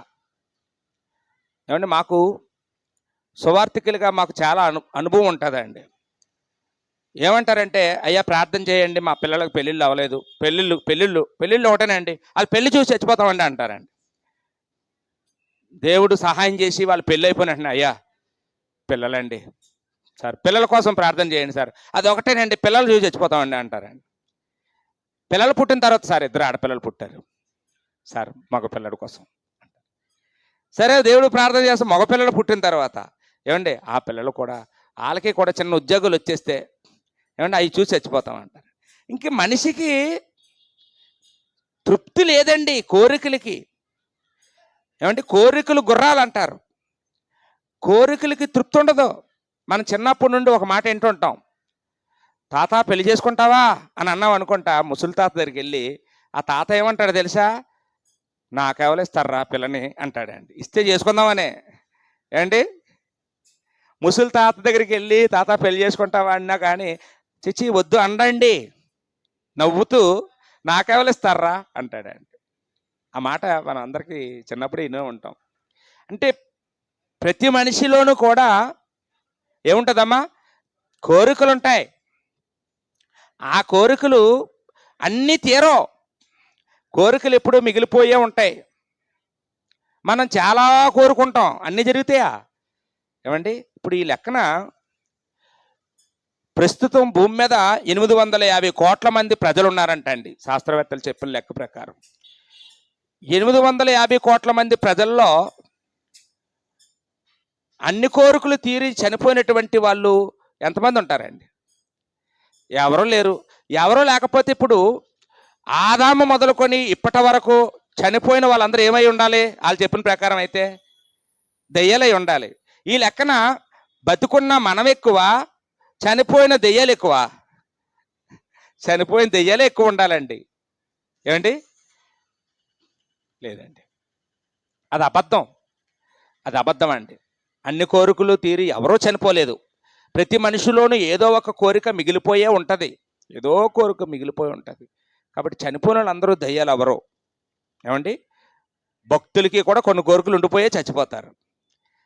ఏమండి, మాకు సువార్థికులుగా మాకు చాలా అనుభవం ఉంటుందండి. ఏమంటారంటే, అయ్యా ప్రార్థన చేయండి, మా పిల్లలకు పెళ్ళిళ్ళు అవ్వలేదు, పెళ్ళిళ్ళు ఒకటేనండి, వాళ్ళు పెళ్లి చూసి చచ్చిపోతామండి అంటారండి. దేవుడు సహాయం చేసి వాళ్ళు పెళ్ళి అయిపోయినట్టు, అయ్యా పిల్లలండి సార్, పిల్లల కోసం ప్రార్థన చేయండి సార్, అది ఒకటేనండి, పిల్లలు చూసి చచ్చిపోతామండి అంటారండి. పిల్లలు పుట్టిన తర్వాత, సార్ 2 ఆడపిల్లలు పుట్టారు సార్, మగ పిల్లల కోసం. సరే, దేవుడు ప్రార్థన చేస్తాం, మగ పిల్లలు పుట్టిన తర్వాత ఏమండి, ఆ పిల్లలు కూడా వాళ్ళకి కూడా చిన్న ఉద్యోగాలు వచ్చేస్తే ఏమండి అవి చూసి చచ్చిపోతామంటారు. ఇంక మనిషికి తృప్తి లేదండి కోరికలకి. ఏమంటే, కోరికలు గుర్రాలు అంటారు, కోరికలకి తృప్తి ఉండదు. మనం చిన్నప్పటి నుండి ఒక మాట వింటుంటాం, తాత పెళ్లి చేసుకుంటావా అని అన్నాం అనుకుంటా, ముసలి తాత దగ్గరికి వెళ్ళి ఆ తాత ఏమంటాడు తెలుసా, నాకెవరు ఇస్తారా పిల్లని అంటాడండి. ఇస్తే చేసుకుందామనే. ఏమండి, ముసలి తాత దగ్గరికి వెళ్ళి తాత పెళ్లి చేసుకుంటావా అన్నా కానీ చిచి వద్దు అండండి, నవ్వుతూ నాకెవరు ఇస్తారా అంటాడండి. ఆ మాట మనం అందరికీ చిన్నప్పుడు వినే ఉంటాం. అంటే ప్రతి మనిషిలోనూ కూడా ఏముంటుందమ్మా, కోరికలు ఉంటాయి. ఆ కోరికలు అన్నీ తీరో, కోరికలు ఎప్పుడూ మిగిలిపోయే ఉంటాయి. మనం చాలా కోరుకుంటాం, అన్నీ జరుగుతాయా? ఏమండి, ఇప్పుడు ఈ లెక్కన ప్రస్తుతం భూమి మీద 850 కోట్ల మంది ప్రజలు ఉన్నారంట అండి, శాస్త్రవేత్తలు చెప్పిన లెక్క ప్రకారం. 850 కోట్ల మంది ప్రజల్లో అన్ని కోరికలు తీరి చనిపోయినటువంటి వాళ్ళు ఎంతమంది ఉంటారండి? ఎవరూ లేరు. ఎవరూ లేకపోతే ఇప్పుడు ఆదాము మొదలుకొని ఇప్పటి వరకు చనిపోయిన వాళ్ళందరూ ఏమై ఉండాలి? వాళ్ళు చెప్పిన ప్రకారం అయితే దెయ్యాలై ఉండాలి. ఈ లెక్కన బతుకున్న మనం ఎక్కువ, చనిపోయిన దెయ్యాలు ఎక్కువ? చనిపోయిన దెయ్యాలే ఎక్కువ ఉండాలండి. ఏమండి? లేదండి, అది అబద్ధం. అది అబద్ధం అండి. అన్ని కోరికలు తీరి ఎవరూ చనిపోలేదు. ప్రతి మనిషిలోనూ ఏదో ఒక కోరిక మిగిలిపోయే ఉంటుంది, ఏదో కోరిక మిగిలిపోయి ఉంటుంది. కాబట్టి చనిపోయిన వాళ్ళందరూ దయ్యాలు ఎవరో. ఏమండి, భక్తులకి కూడా కొన్ని కోరికలు ఉండిపోయే చచ్చిపోతారు.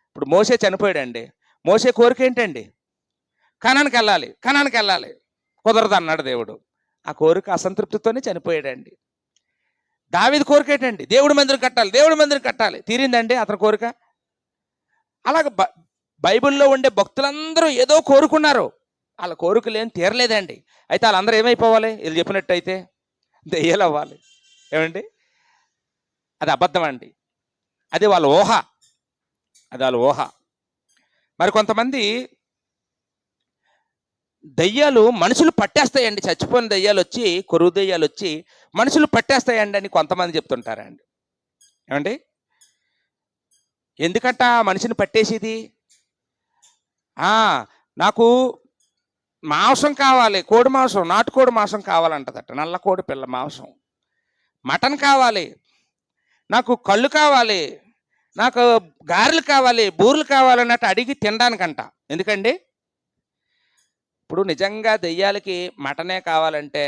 ఇప్పుడు మోసే చనిపోయాడండి. మోసే కోరిక ఏంటండి? కనానికి వెళ్ళాలి, కనానికి వెళ్ళాలి, కుదరదు అన్నాడు దేవుడు. ఆ కోరిక అసంతృప్తితోనే చనిపోయాడండి. దావీదు కోరిక ఏంటండి? దేవుడి మందిరం కట్టాలి, దేవుడి మందిరం కట్టాలి. తీరిందండి అతని కోరిక? అలాగ బైబిల్లో ఉండే భక్తులందరూ ఏదో కోరుకున్నారు, వాళ్ళ కోరికలు ఏం తీరలేదండి. అయితే వాళ్ళందరూ ఏమైపోవాలి? వీళ్ళు చెప్పినట్టయితే దెయ్యాలు అవ్వాలి. ఏమండి, అది అబద్ధం అండి. అది వాళ్ళ ఊహ, అది వాళ్ళ ఊహ. మరి కొంతమంది దయ్యాలు మనుషులు పట్టేస్తాయండి, చచ్చిపోయిన దయ్యాలు వచ్చి, కొరువు దయ్యాలు వచ్చి మనుషులు పట్టేస్తాయండి అని కొంతమంది చెప్తుంటారండి. ఏమండి, ఎందుకంట మనిషిని పట్టేసేది? నాకు మాంసం కావాలి, కోడి మాంసం, నాటుకోడి మాంసం కావాలంటదట, నల్ల కోడి పిల్ల మాంసం. మటన్ కావాలి, నాకు కళ్ళు కావాలి, నాకు గారెలు కావాలి, బూరెలు కావాలన్నట్టు అడిగి తినడానికంట. ఎందుకండి? ఇప్పుడు నిజంగా దెయ్యాలకి మటనే కావాలంటే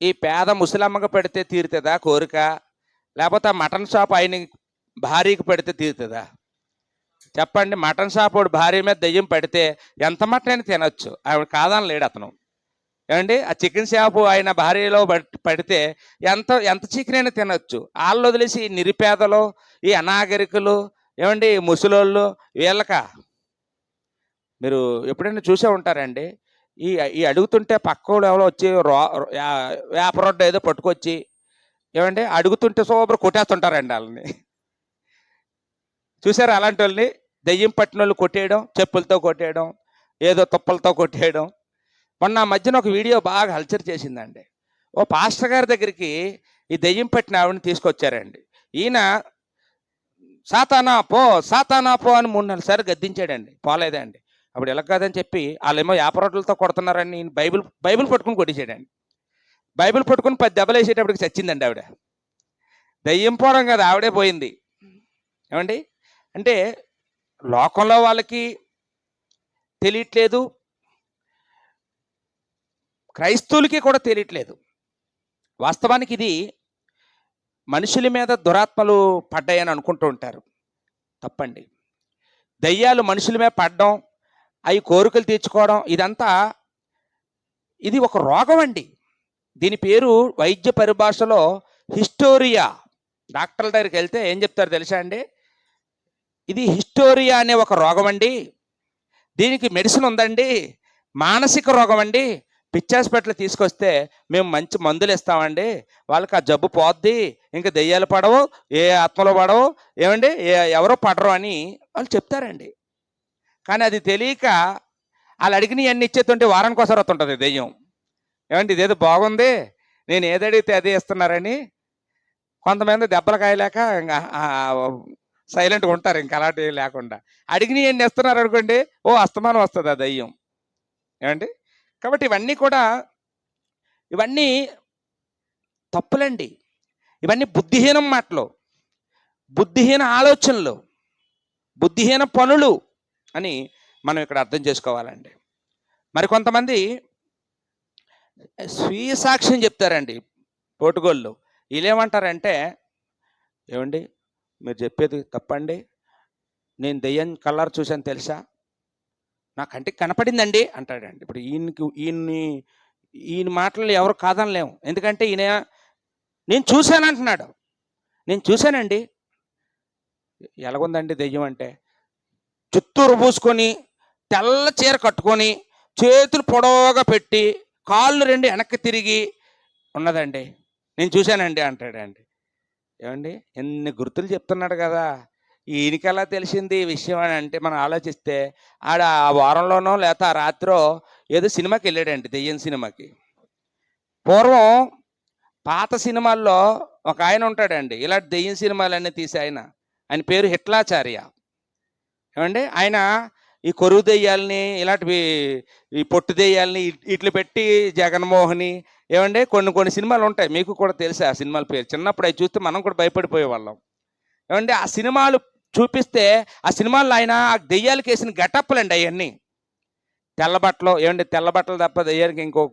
ఈ పేద ముసలమ్మకు పెడితే తీరుతుందా కోరిక? లేకపోతే మటన్ షాప్ ఆయన భార్యకి పెడితే తీరుతుందా? చెప్పండి. మటన్ షాప్ వాడు భార్య మీద దెయ్యం పెడితే ఎంత మటన్ అయినా తినొచ్చు, ఆవిడ కాదని లేడు అతను. ఏమండి, ఆ చికెన్ షాపు ఆయన భార్యలో పడితే ఎంత ఎంత చికెన్ అయినా తినొచ్చు. వాళ్ళు వదిలేసి నిరుపేదలు, ఈ అనాగరికులు, ఏమండి ముసలోళ్ళు, వీళ్ళక మీరు ఎప్పుడైనా చూసే ఉంటారండి. ఈ ఈ అడుగుతుంటే పక్కోళ్ళు ఎవరో వచ్చి వేప రొడ్డ ఏదో పట్టుకొచ్చి ఏమండి అడుగుతుంటే సూపర్ కొట్టేస్తుంటారండి వాళ్ళని. చూసారా అలాంటి వాళ్ళని? దెయ్యం పట్టిన వాళ్ళు కొట్టేయడం, చెప్పులతో కొట్టేయడం, ఏదో తుప్పలతో కొట్టేయడం. మొన్న మధ్యన ఒక వీడియో బాగా హల్చర్ చేసిందండి. ఓ పాస్టర్ గారి దగ్గరికి ఈ దెయ్యం పట్టిన ఆవిడని తీసుకొచ్చారండి. ఈయన సాతానా పో, సాతానా పో అని 3-4 సార్లు గద్దించాడండి, పోలేదండి. అప్పుడు ఎలా కాదని చెప్పి వాళ్ళేమో యాపరోట్లతో కొడుతున్నారని ఈయన బైబిల్ పట్టుకుని కొట్టేసాడండి. బైబిల్ పట్టుకుని 10 దెబ్బలు వేసేటప్పటికి చచ్చిందండి ఆవిడ. దెయ్యం పోవడం కాదు, ఆవిడే పోయింది. ఏమండి, అంటే లోకంలో వాళ్ళకి తెలియట్లేదు, క్రైస్తవులకి కూడా తెలియట్లేదు. వాస్తవానికి ఇది మనుషుల మీద దురాత్మలు పడ్డాయని అనుకుంటూ ఉంటారు. తప్పండి. దయ్యాలు మనుషుల మీద పడడం, అవి కోరికలు తీర్చుకోవడం, ఇదంతా ఇది ఒక రోగం అండి. దీని పేరు వైద్య పరిభాషలో హిస్టోరియా. డాక్టర్ల దగ్గరికి వెళ్తే ఏం చెప్తారు తెలుసా అండి? ఇది హిస్టోరియా అనే ఒక రోగం అండి, దీనికి మెడిసిన్ ఉందండి, మానసిక రోగం అండి, పిచ్చి హాస్పిటల్ తీసుకొస్తే మేము మంచి మందులు ఇస్తామండి, వాళ్ళకి ఆ జబ్బు పోద్ది, ఇంకా దెయ్యాలు పడవు, ఏ ఆత్మలు పడవు, ఏమండి ఎవరో పడరు అని వాళ్ళు చెప్తారండి. కానీ అది తెలియక వాళ్ళు అడిగినవన్నీ ఇచ్చేస్తుంటే వారానికి ఒకసారి వస్తుంటుంది దెయ్యం. ఏమండి, ఇదేదో బాగుంది, నేను ఏదడిగితే అదే ఇస్తున్నారని కొంతమంది దెబ్బలు కాయలేక ఇంకా సైలెంట్గా ఉంటారు, ఇంకా అలాంటి లేకుండా. అడిగిన ఏం చేస్తున్నారు అనుకోండి, ఓ అస్తమానం వస్తుంది ఆ దయ్యం. ఏమండి? కాబట్టి ఇవన్నీ తప్పులండి. ఇవన్నీ బుద్ధిహీనం మాటలు, బుద్ధిహీన ఆలోచనలు, బుద్ధిహీన పనులు అని మనం ఇక్కడ అర్థం చేసుకోవాలండి. మరికొంతమంది స్వీయ సాక్ష్యం చెప్తారండి పోటుగోళ్ళు. వీళ్ళేమంటారంటే, ఏమండి మీరు చెప్పేది తప్పండి, నేను దెయ్యం కలర్ చూశాను తెలుసా, నా కంటికి కనపడిందండి అంటాడండి. ఇప్పుడు ఈయన మాటలు ఎవరు కాదనలేము. ఎందుకంటే ఈయన నేను చూశాను అంటున్నాడు. నేను చూశానండి. ఎలాగుందండి దెయ్యం అంటే, చుట్టూరు పూసుకొని, తెల్ల చీర కట్టుకొని, చేతులు పొడవుగా పెట్టి, కాళ్ళు రెండు వెనక్కి తిరిగి ఉన్నదండి, నేను చూశానండి అంటాడండి. ఏమండి, ఎన్ని గుర్తులు చెప్తున్నాడు కదా, ఈయనకెలా తెలిసింది ఈ విషయం అని అంటే మనం ఆలోచిస్తే, ఆడ ఆ వారంలోనో లేకపోతే ఆ రాత్రో ఏదో సినిమాకి వెళ్ళాడండి, దెయ్యం సినిమాకి. పూర్వం పాత సినిమాల్లో ఒక ఆయన ఉంటాడండి, ఇలాంటి దెయ్యం సినిమాలన్నీ తీసి ఆయన పేరు హిట్లాచార్య. ఏమండి, ఆయన ఈ కొరువు దెయ్యాలని, ఇలాంటివి ఈ పొట్టు దెయ్యాలని ఇట్లు పెట్టి జగన్మోహిని, ఏమండి కొన్ని సినిమాలు ఉంటాయి, మీకు కూడా తెలుసు ఆ సినిమాల పేరు. చిన్నప్పుడు అవి చూస్తే మనం కూడా భయపడిపోయేవాళ్ళం. ఏమండి, ఆ సినిమాలు చూపిస్తే ఆ సినిమాల్లో ఆయన ఆ దెయ్యాలకు వేసిన గెటప్పులండి అవన్నీ. తెల్లబట్టలు, ఏమండి తెల్లబట్టలు తప్ప దెయ్యానికి ఇంకో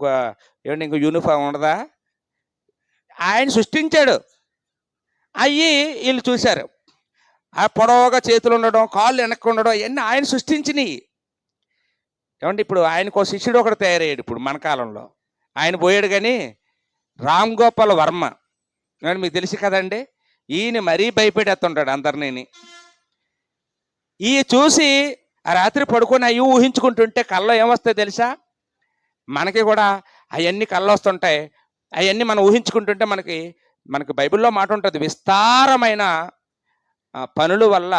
యూనిఫామ్ ఉండదా? ఆయన సృష్టించాడు. అయ్యి వీళ్ళు చూశారు. ఆ పొడవుగా చేతులు ఉండడం, కాళ్ళు వెనక్కి ఉండడం, ఇవన్నీ ఆయన సృష్టించినవి. ఏమంటే ఇప్పుడు ఆయనకు శిష్యుడు ఒకటి తయారయ్యాడు ఇప్పుడు మన కాలంలో. ఆయన పోయాడు కానీ, రామ్ గోపాల్ వర్మ, ఏమంటే మీకు తెలుసు కదండి, ఈయన మరీ భయపెడేస్తుంటాడు అందరినీ. ఈ చూసి ఆ రాత్రి పడుకొని అవి ఊహించుకుంటుంటే కళ్ళలో ఏమొస్తాయి తెలుసా? మనకి కూడా అవన్నీ కళ్ళు వస్తుంటాయి. అవన్నీ మనం ఊహించుకుంటుంటే మనకి బైబిల్లో మాట ఉంటుంది, విస్తారమైన పనుల వల్ల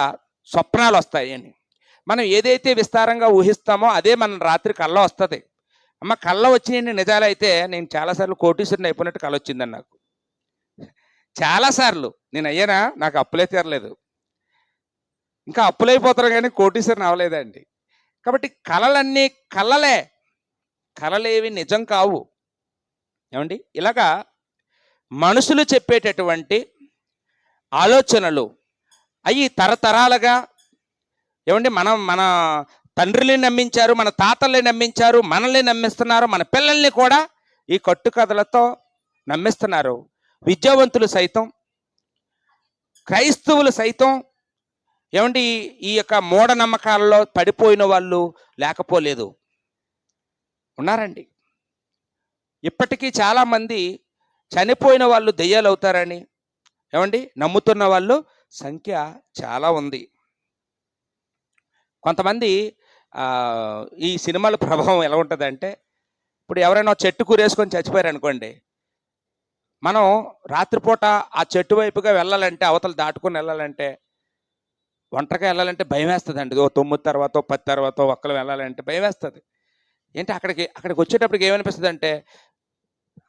స్వప్నాలు వస్తాయి అని. మనం ఏదైతే విస్తారంగా ఊహిస్తామో అదే మన రాత్రి కళ్ళ వస్తుంది. అమ్మ, కళ్ళ వచ్చిన నిజాలైతే నేను చాలాసార్లు కోటీశ్వరుని అయిపోయినట్టు కళ వచ్చిందని నాకు. చాలాసార్లు నేను అయ్యానా, నాకు అప్పులే తీరలేదు, ఇంకా అప్పులైపోతారు కానీ కోటీశ్వరుని అవ్వలేదండి. కాబట్టి కళలన్నీ కళలేవి నిజం కావు. ఏమండి, ఇలాగా మనుషులు చెప్పేటటువంటి ఆలోచనలు అవి తరతరాలుగా, ఏమండి మన తండ్రుల్ని నమ్మించారు, మన తాతల్ని నమ్మించారు, మనల్ని నమ్మిస్తున్నారు, మన పిల్లల్ని కూడా ఈ కట్టుకథలతో నమ్మిస్తున్నారు. విద్యావంతులు సైతం, క్రైస్తవులు సైతం, ఏమండి ఈ యొక్క మూఢనమ్మకాలలో పడిపోయిన వాళ్ళు లేకపోలేదు, ఉన్నారండి. ఇప్పటికీ చాలామంది చనిపోయిన వాళ్ళు దెయ్యాలు అవుతారని, ఏమండి నమ్ముతున్న వాళ్ళు సంఖ్య చాలా ఉంది. కొంతమంది ఈ సినిమాల ప్రభావం ఎలా ఉంటుందంటే, ఇప్పుడు ఎవరైనా చెట్టు కూరేసుకొని చచ్చిపోయారు అనుకోండి, మనం రాత్రిపూట ఆ చెట్టు వైపుగా వెళ్ళాలంటే, అవతల దాటుకొని వెళ్ళాలంటే, ఒంటరిగా వెళ్ళాలంటే భయం వేస్తుందండి. 9 తర్వాత 10 తర్వాత ఒక్కరు వెళ్ళాలంటే భయం వేస్తుంది. ఏంటి, అక్కడికి వచ్చేటప్పటికి ఏమనిపిస్తుంది అంటే,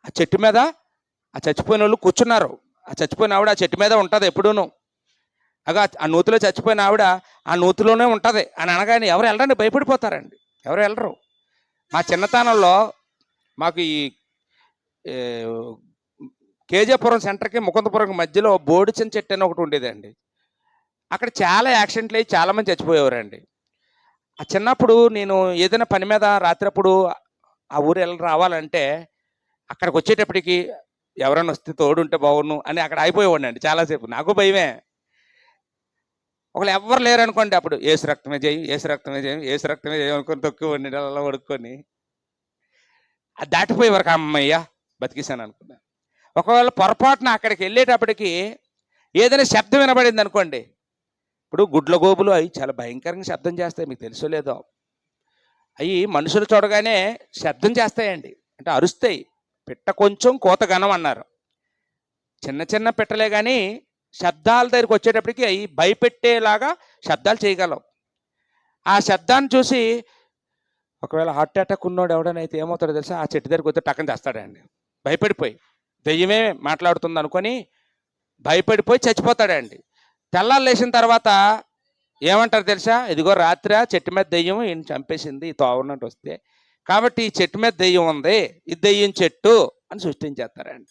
ఆ చెట్టు మీద ఆ చచ్చిపోయిన వాళ్ళు కూర్చున్నారు, ఆ చచ్చిపోయిన ఆవిడ ఆ చెట్టు మీద ఉంటుంది ఎప్పుడూను, ఆ నూతిలో చచ్చిపోయిన ఆవిడ ఆ నూతిలోనే ఉంటుంది అని అనగానే ఎవరు వెళ్ళరండి, భయపడిపోతారండి, ఎవరు వెళ్ళరు. మా చిన్నతనంలో మాకు ఈ కేజీపురం సెంటర్కి ముకుందపురం మధ్యలో బోడిచిన చెట్టు అని ఒకటి ఉండేదండి. అక్కడ చాలా యాక్సిడెంట్లు అయ్యి చాలామంది చచ్చిపోయేవారండి. ఆ చిన్నప్పుడు నేను ఏదైనా పని మీద రాత్రప్పుడు ఆ ఊరు రావాలంటే, అక్కడికి వచ్చేటప్పటికి ఎవరైనా వస్తే తోడుంటే బాగున్ను అని అక్కడ అయిపోయేవాడిని అండి చాలాసేపు. నాకు భయమే. ఒకళ్ళు ఎవ్వరు లేరు అనుకోండి, అప్పుడు ఏసు రక్తమే చేయి, ఏసు రక్తమే చేయి, ఏసు రక్తమే చేయి అనుకొని తొక్కువండి, అలా వడుక్కొని అది దాటిపోయే వరకు అమ్మయ్య బతికేశాను అనుకున్నాను. ఒకవేళ పొరపాటున అక్కడికి వెళ్ళేటప్పటికి ఏదైనా శబ్దం వినబడింది అనుకోండి, ఇప్పుడు గుడ్ల గోపులు అవి చాలా భయంకరంగా శబ్దం చేస్తాయి, మీకు తెలుసో లేదో. అవి మనుషులు చూడగానే శబ్దం చేస్తాయండి, అంటే అరుస్తాయి. పిట్ట కొంచెం కోత ఘనం అన్నారు. చిన్న చిన్న పిట్టలే కానీ శబ్దాల దగ్గరికి వచ్చేటప్పటికి అవి భయపెట్టేలాగా శబ్దాలు చేయగలవు. ఆ శబ్దాన్ని చూసి ఒకవేళ హార్ట్ అటాక్ ఉన్నోడు ఎవడనైతే ఏమవుతాడో తెలుసా, ఆ చెట్టు దగ్గరికి వస్తే టక్కన చేస్తాడండి, భయపడిపోయి దెయ్యమే మాట్లాడుతుంది అనుకొని భయపడిపోయి చచ్చిపోతాడండి. తెల్లారు లేచిన తర్వాత ఏమంటారు తెలుసా? ఇదిగో రాత్రి చెట్టు మీద దెయ్యం ఈయన చంపేసింది ఈ తోవన్నట్టు వస్తే, కాబట్టి ఈ చెట్టు మీద దెయ్యం ఉంది, ఇది దెయ్యం చెట్టు అని సృష్టించేస్తారండి.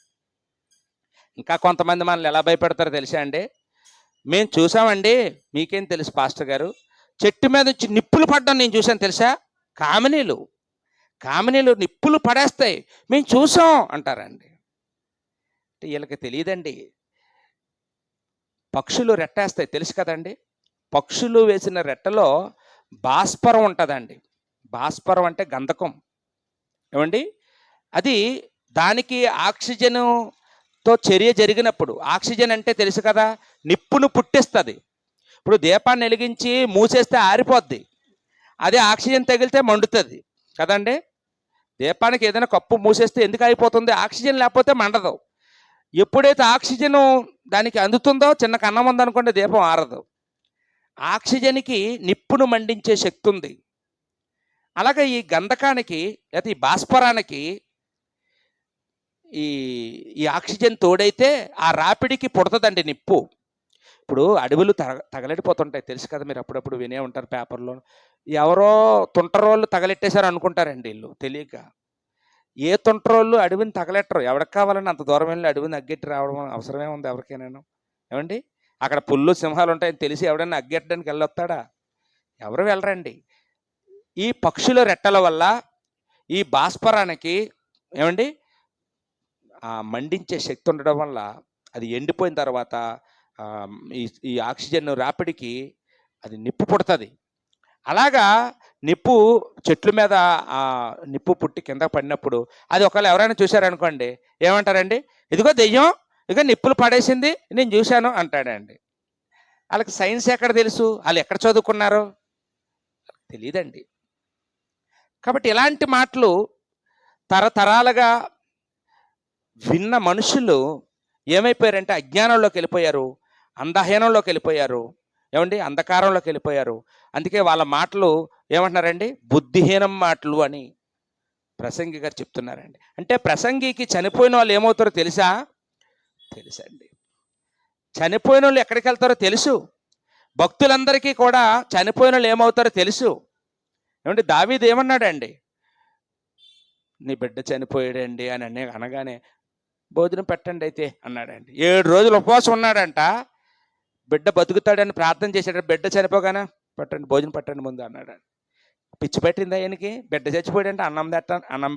ఇంకా కొంతమంది మనల్ని ఎలా భయపెడతారో తెలుసా అండి? మేము చూసామండి, మీకేం తెలుసు పాస్టర్ గారు, చెట్టు మీద నుంచి నిప్పులు పడ్డం నేను చూశాను తెలుసా, కామినీలు కామినీలు నిప్పులు పడేస్తాయి, మేము చూసాం అంటారండి. అంటే వీళ్ళకి తెలియదండి, పక్షులు రెట్టేస్తాయి తెలుసు కదండి. పక్షులు వేసిన రెట్టలో భాస్వరం ఉంటుందండి. భాస్వరం అంటే గంధకం ఏమండి. అది దానికి ఆక్సిజన్తో చర్య జరిగినప్పుడు, ఆక్సిజన్ అంటే తెలుసు కదా, నిప్పును పుట్టిస్తుంది. ఇప్పుడు దీపాన్ని వెలిగించి మూసేస్తే ఆరిపోద్ది, అదే ఆక్సిజన్ తగిలితే మండుతుంది కదండి. దీపానికి ఏదైనా కప్పు మూసేస్తే ఎందుకు అయిపోతుంది? ఆక్సిజన్ లేకపోతే మండదు. ఎప్పుడైతే ఆక్సిజన్ దానికి అందుతుందో, చిన్న కన్నం ఉందనుకోండి దీపం ఆరదు. ఆక్సిజన్కి నిప్పును మండించే శక్తి ఉంది. అలాగే ఈ గంధకానికి లేదా ఈ భాస్వరానికి ఈ ఈ ఆక్సిజన్ తోడైతే ఆ రాపిడికి పుడుతుందండి నిప్పు. ఇప్పుడు అడవులు తగలెడిపోతుంటాయి తెలుసు కదా, మీరు అప్పుడప్పుడు వినే ఉంటారు పేపర్లో. ఎవరో తుంటరోళ్ళు తగలెట్టేశారు అనుకుంటారండి వీళ్ళు తెలియక. ఏ తుంటరోళ్ళు అడవిని తగలెట్టరు, ఎవరికి కావాలని అంత దూరం వెళ్ళి అడవిని అగ్గెట్టి రావడం అవసరమే ఉంది ఎవరికైనా? ఏమండి, అక్కడ పుల్లు సింహాలు ఉంటాయని తెలిసి ఎవడైనా అగ్గెట్టడానికి వెళ్ళొస్తాడా? ఎవరు వెళ్ళరండి. ఈ పక్షుల రెట్టల వల్ల ఈ భాస్వరానికి ఏమండి మండించే శక్తి ఉండడం వల్ల అది ఎండిపోయిన తర్వాత ఈ ఆక్సిజన్ రాపిడికి అది నిప్పు పుడుతుంది. అలాగా నిప్పు చెట్ల మీద ఆ నిప్పు పుట్టి కింద పడినప్పుడు అది ఒకవేళ ఎవరైనా చూశారనుకోండి ఏమంటారండి? ఇదిగో దెయ్యం, ఇదిగో నిప్పులు పడేసింది నేను చూశాను అంటాడండి. వాళ్ళకి సైన్స్ ఎక్కడ తెలుసు? వాళ్ళు ఎక్కడ చదువుకున్నారు? తెలియదండి. కాబట్టి ఇలాంటి మాటలు తరతరాలుగా విన్న మనుషులు ఏమైపోయారంటే అజ్ఞానంలోకి వెళ్ళిపోయారు, అంధహీనంలోకి వెళ్ళిపోయారు, ఏమండి అంధకారంలోకి వెళ్ళిపోయారు. అందుకే వాళ్ళ మాటలు ఏమంటున్నారండి? బుద్ధిహీనం మాటలు అని ప్రసంగి గారు చెప్తున్నారండి. అంటే ప్రసంగికి చనిపోయిన వాళ్ళు ఏమవుతారో తెలుసా? తెలుసండి. చనిపోయిన వాళ్ళు ఎక్కడికి వెళ్తారో తెలుసు. భక్తులందరికీ కూడా చనిపోయిన వాళ్ళు ఏమవుతారో తెలుసు. ఏమంటే దావీదు ఏమన్నాడండి? నీ బిడ్డ చనిపోయాడండి అని అనగానే భోజనం పెట్టండి అయితే అన్నాడండి. 7 రోజులు ఉపవాసం ఉన్నాడంట. బిడ్డ బతుకుతాడని ప్రార్థన చేశాడు. బిడ్డ చనిపోగానే పెట్టండి, భోజనం పెట్టండి ముందు అన్నాడు. పిచ్చి పెట్టింది ఆయనకి, బిడ్డ చచ్చిపోయాడంటే అన్నం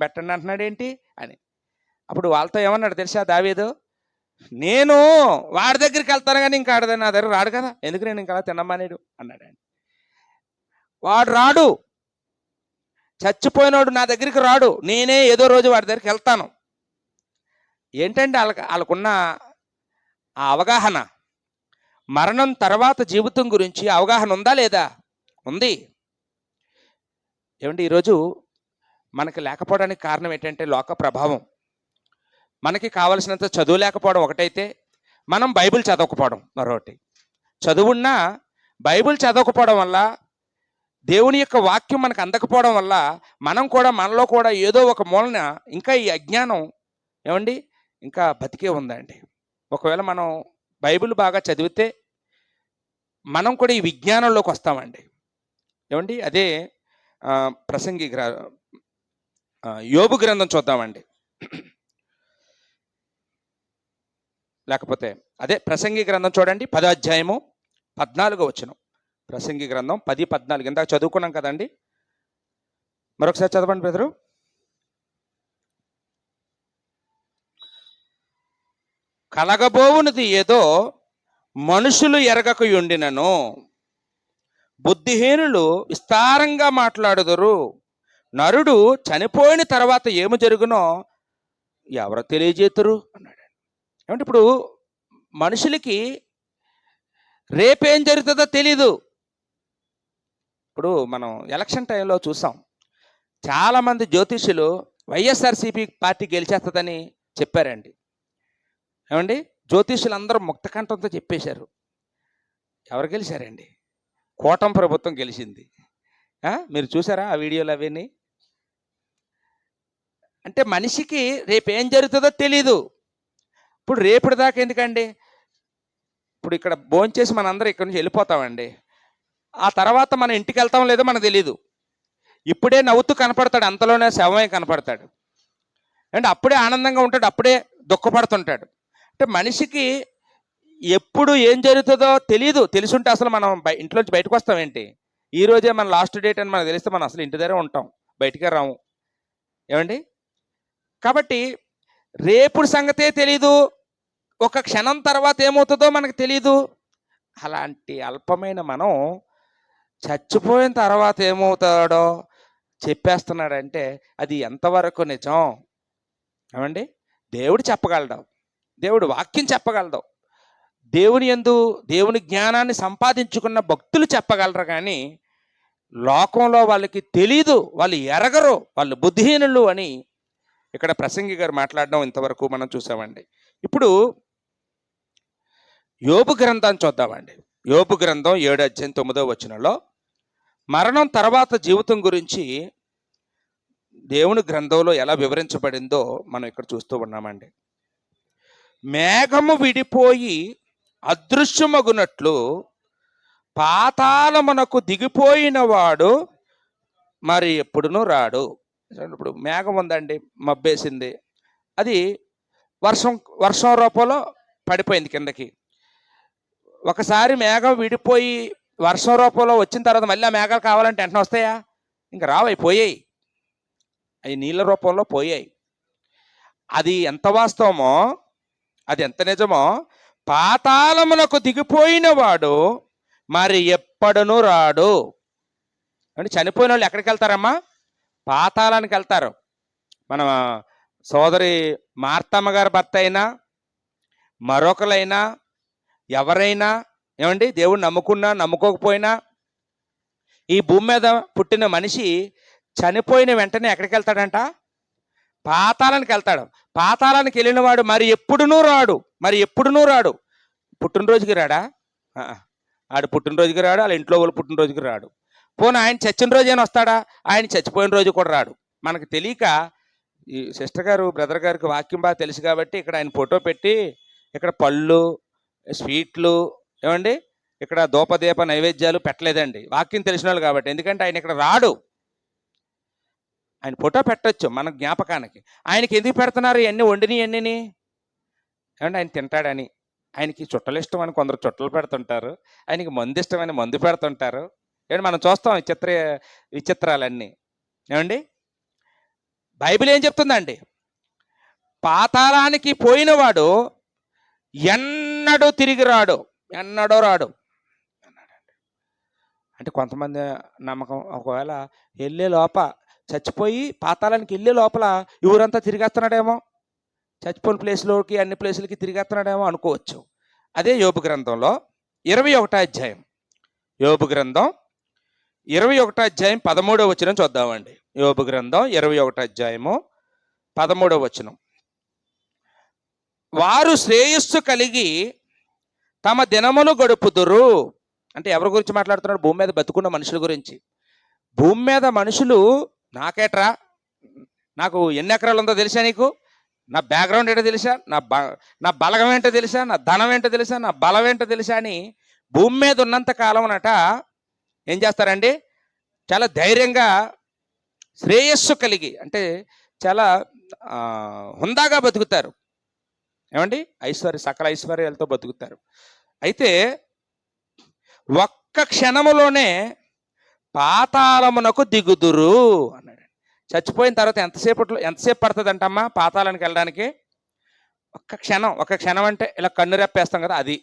పెట్టండి అంటున్నాడు ఏంటి అని. అప్పుడు వాళ్ళతో ఏమన్నాడు తెలుసా దావీదు? నేను వాడి దగ్గరికి వెళ్తాను కానీ ఇంకా ఆడదా నా దగ్గర రాడు కదా, ఎందుకు నేను ఇంకా తినమానేడు అన్నాడండి. వాడు రాడు, చచ్చిపోయినాడు నా దగ్గరికి రాడు, నేనే ఏదో రోజు వాడి దగ్గరికి వెళ్తాను. ఏంటంటే వాళ్ళకున్న ఆ అవగాహన, మరణం తర్వాత జీవితం గురించి అవగాహన ఉందా లేదా? ఉంది. ఏమంటే ఈరోజు మనకి లేకపోవడానికి కారణం ఏంటంటే లోక ప్రభావం. మనకి కావలసినంత చదువు లేకపోవడం ఒకటైతే, మనం బైబిల్ చదవకపోవడం మరొకటి. చదువున్నా బైబిల్ చదవకపోవడం వల్ల, దేవుని యొక్క వాక్యం మనకు అందకపోవడం వల్ల మనం కూడా మనలో కూడా ఏదో ఒక మూలన ఇంకా ఈ అజ్ఞానం ఏమండి ఇంకా బతికే ఉందండి. ఒకవేళ మనం బైబిల్ బాగా చదివితే మనం కూడా ఈ విజ్ఞానంలోకి వస్తామండి. ఏమండి అదే ప్రసంగి యోబు గ్రంథం చూద్దామండి. లేకపోతే అదే ప్రసంగి గ్రంథం చూడండి, 10వ అధ్యాయము 14వ వచనం. ప్రసంగి గ్రంథం 10:14 ఇందాక చదువుకున్నాం కదండి, మరొకసారి చదవండి బ్రదరు. కలగబోవునది ఏదో మనుషులు ఎరగకయుండినను, బుద్ధిహీనులు విస్తారంగా మాట్లాడుదురు. నరుడు చనిపోయిన తర్వాత ఏమి జరుగునో ఎవరు తెలియజేతురు అన్నాడు. ఏమంటే ఇప్పుడు మనుషులకి రేపేం జరుగుతుందో తెలీదు. ఇప్పుడు మనం ఎలక్షన్ టైంలో చూసాం, చాలామంది జ్యోతిష్యులు వైఎస్ఆర్సీపీ పార్టీ గెలిచేస్తుందని చెప్పారండి. ఏమండి జ్యోతిష్యులు అందరూ ముక్తకంఠంతో చెప్పేశారు. ఎవరు గెలిచారండి? కూటమి ప్రభుత్వం గెలిచింది. మీరు చూసారా ఆ వీడియోలు అవన్నీ? అంటే మనిషికి రేపు ఏం జరుగుతుందో తెలీదు. ఇప్పుడు రేపటి దాకా ఎందుకండి? ఇప్పుడు ఇక్కడ భోంచేసి మనందరం ఇక్కడి నుంచి వెళ్ళిపోతామండి. ఆ తర్వాత మనం ఇంటికి వెళ్తాం లేదో మనకు తెలియదు. ఇప్పుడే నవ్వుతూ కనపడతాడు, అంతలోనే శవమై కనపడతాడు. అంటే అప్పుడే ఆనందంగా ఉంటాడు, అప్పుడే దుఃఖపడుతుంటాడు. అంటే మనిషికి ఎప్పుడు ఏం జరుగుతుందో తెలియదు. తెలుసుంటే అసలు మనం ఇంట్లోంచి బయటకు వస్తామేంటి? ఈ రోజే మన లాస్ట్ డేట్ అని మనకు తెలిస్తే మనం అసలు ఇంటి దగ్గరే ఉంటాం, బయటికే రాము. ఏమండి? కాబట్టి రేపుడు సంగతే తెలీదు, ఒక క్షణం తర్వాత ఏమవుతుందో మనకు తెలీదు. అలాంటి అల్పమైన మనం చచ్చిపోయిన తర్వాత ఏమవుతాడో చెప్పేస్తున్నాడంటే అది ఎంతవరకు నిజం? ఏమండి? దేవుడు చెప్పగలడు, దేవుడు వాక్యం చెప్పగలదు, దేవుని జ్ఞానాన్ని సంపాదించుకున్న భక్తులు చెప్పగలరు. కానీ లోకంలో వాళ్ళకి తెలీదు, వాళ్ళు ఎరగరు, వాళ్ళు బుద్ధిహీనులు అని ఇక్కడ ప్రసంగి గారు మాట్లాడడం ఇంతవరకు మనం చూసామండి. ఇప్పుడు యోబు గ్రంథాన్ని చూద్దామండి. యోబు గ్రంథం 7:9 మరణం తర్వాత జీవితం గురించి దేవుని గ్రంథంలో ఎలా వివరించబడిందో మనం ఇక్కడ చూస్తూ ఉన్నామండి. మేఘము విడిపోయి అదృశ్యమగునట్లు పాతాళమునకు దిగిపోయిన వాడు మరి ఎప్పుడునూ రాడు. ఇప్పుడు మేఘం ఉందండి, మబ్బేసింది, అది వర్షం రూపంలో పడిపోయింది కిందకి. ఒకసారి మేఘం విడిపోయి వర్షం రూపంలో వచ్చిన తర్వాత మళ్ళీ ఆ మేఘాలు కావాలంటే వెంటనే వస్తాయా? ఇంకా రావు, పోయాయి, అవి నీళ్ళ రూపంలో పోయాయి. అది ఎంత వాస్తవమో, అది ఎంత నిజమో, పాతాళమునకు దిగిపోయిన వాడు మరి ఎప్పుడునూ రాడు. అంటే చనిపోయిన వాళ్ళు ఎక్కడికి వెళ్తారమ్మా? పాతాళానికి వెళ్తారు. మన సోదరి మార్తమ్మ గారి భర్త అయినా, మరొకరైనా, ఎవరైనా, ఏమండి, దేవుడు నమ్ముకున్నా నమ్ముకోకపోయినా, ఈ భూమి మీద పుట్టిన మనిషి చనిపోయిన వెంటనే ఎక్కడికి వెళ్తాడంట? పాతాళానికి వెళ్తాడు. పాతాళానికి వెళ్ళిన వాడు మరి ఎప్పుడునూ రాడు, మరి ఎప్పుడునూ రాడు. పుట్టినరోజుకి రాడా? ఆడు పుట్టినరోజుకి రాడు, వాళ్ళ ఇంట్లో వాళ్ళు పుట్టినరోజుకి రాడు. పోనీ ఆయన చచ్చిన రోజు అయినా వస్తాడా? ఆయన చచ్చిపోయిన రోజు కూడా రాడు. మనకు తెలియక ఈ సిస్టర్ గారు, బ్రదర్ గారికి వాక్యం బాగా తెలుసు కాబట్టి ఇక్కడ ఆయన ఫోటో పెట్టి ఇక్కడ పళ్ళు, స్వీట్లు, ఏమండి, ఇక్కడ దూపదీప నైవేద్యాలు పెట్టలేదండి, వాక్యం తెలిసిన వాళ్ళు కాబట్టి. ఎందుకంటే ఆయన ఇక్కడ రాడు. ఆయన ఫోటో పెట్టచ్చు మన జ్ఞాపకానికి. ఆయనకి ఎందుకు పెడుతున్నారు ఇవన్నీ వండిని అన్నీని? ఏమంటే ఆయన తింటాడని, ఆయనకి చుట్టలు ఇష్టం అని కొందరు చుట్టలు పెడుతుంటారు, ఆయనకి మందు ఇష్టమని మందు పెడుతుంటారు. ఏమంటే మనం చూస్తాం విచిత్రాలన్నీ. ఏమండి? బైబిల్ ఏం చెప్తుందండి? పాతాళానికి పోయినవాడు ఎన్నడూ తిరిగి రాడు, ఎన్నడూ రాడు అన్నాడండి. అంటే కొంతమంది నమ్మకం, ఒకవేళ వెళ్ళే చచ్చిపోయి పాతాళానికి వెళ్ళే లోపల ఊరంతా తిరిగేస్తున్నాడేమో, చచ్చిపోయిన ప్లేస్లోకి అన్ని ప్లేసులకి తిరిగేస్తున్నాడేమో అనుకోవచ్చు. అదే యోబు గ్రంథంలో 21వ అధ్యాయం, యోబు గ్రంథం 21వ అధ్యాయం 13వ వచనం చూద్దామండి. యోబు గ్రంథం 21వ అధ్యాయము 13వ వచనం. వారు శ్రేయస్సు కలిగి తమ దినమును గడుపుదురు. అంటే ఎవరి గురించి మాట్లాడుతున్నాడు? భూమి మీద బతుకున్న మనుషుల గురించి. భూమి మీద మనుషులు, నాకేట్రా, నాకు ఎన్ని ఎకరాలు ఉందో తెలుసా, నీకు నా బ్యాక్గ్రౌండ్ ఏంటో తెలుసా, నా బలగం ఏంటో తెలుసా, నా ధనం ఏంటో తెలుసా, నా బలం ఏంటో తెలుసా అని భూమి మీద ఉన్నంత కాలం ఏం చేస్తారండి? చాలా ధైర్యంగా శ్రేయస్సు కలిగి, అంటే చాలా హుందాగా బతుకుతారు. ఏమండి? సకల ఐశ్వర్యాలతో బతుకుతారు. అయితే ఒక్క క్షణములోనే పాతాళమునకు దిగుదురు అన్నాడు. చచ్చిపోయిన తర్వాత ఎంతసేపు పడుతుందంటమ్మా పాతాళానికి వెళ్ళడానికి? ఒక్క క్షణం అంటే ఇలా కన్ను రెప్పేస్తాం కదా, అది.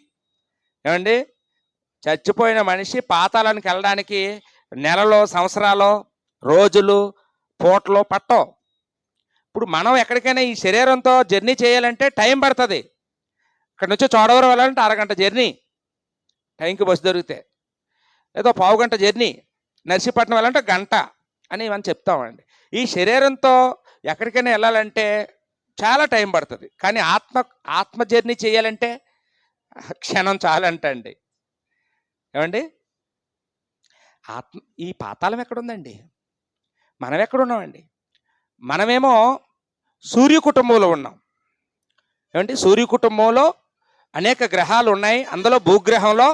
ఏమండి? చచ్చిపోయిన మనిషి పాతాళానికి వెళ్ళడానికి నెలలో, సంవత్సరాలు, రోజులు, పూటలు పట్టవు. ఇప్పుడు మనం ఎక్కడికైనా ఈ శరీరంతో జర్నీ చేయాలంటే టైం పడుతుంది. ఇక్కడ నుంచి చోడవరం వెళ్ళాలంటే అరగంట జర్నీ, టైంకి బస్సు దొరికితే. ఏదో పావుగంట జర్నీ, నర్సీపట్నం వెళ్ళాలంటే గంట అని మనం చెప్తామండి. ఈ శరీరంతో ఎక్కడికైనా వెళ్ళాలంటే చాలా టైం పడుతుంది. కానీ ఆత్మ జర్నీ చేయాలంటే క్షణం చాలంటండి. ఏమండి? ఈ పాతాళం ఎక్కడుందండి? మనం ఎక్కడున్నామండి? మనమేమో సూర్య కుటుంబంలో ఉన్నాం. ఏమండి? సూర్య కుటుంబంలో అనేక గ్రహాలు ఉన్నాయి. అందులో భూగ్రహంలో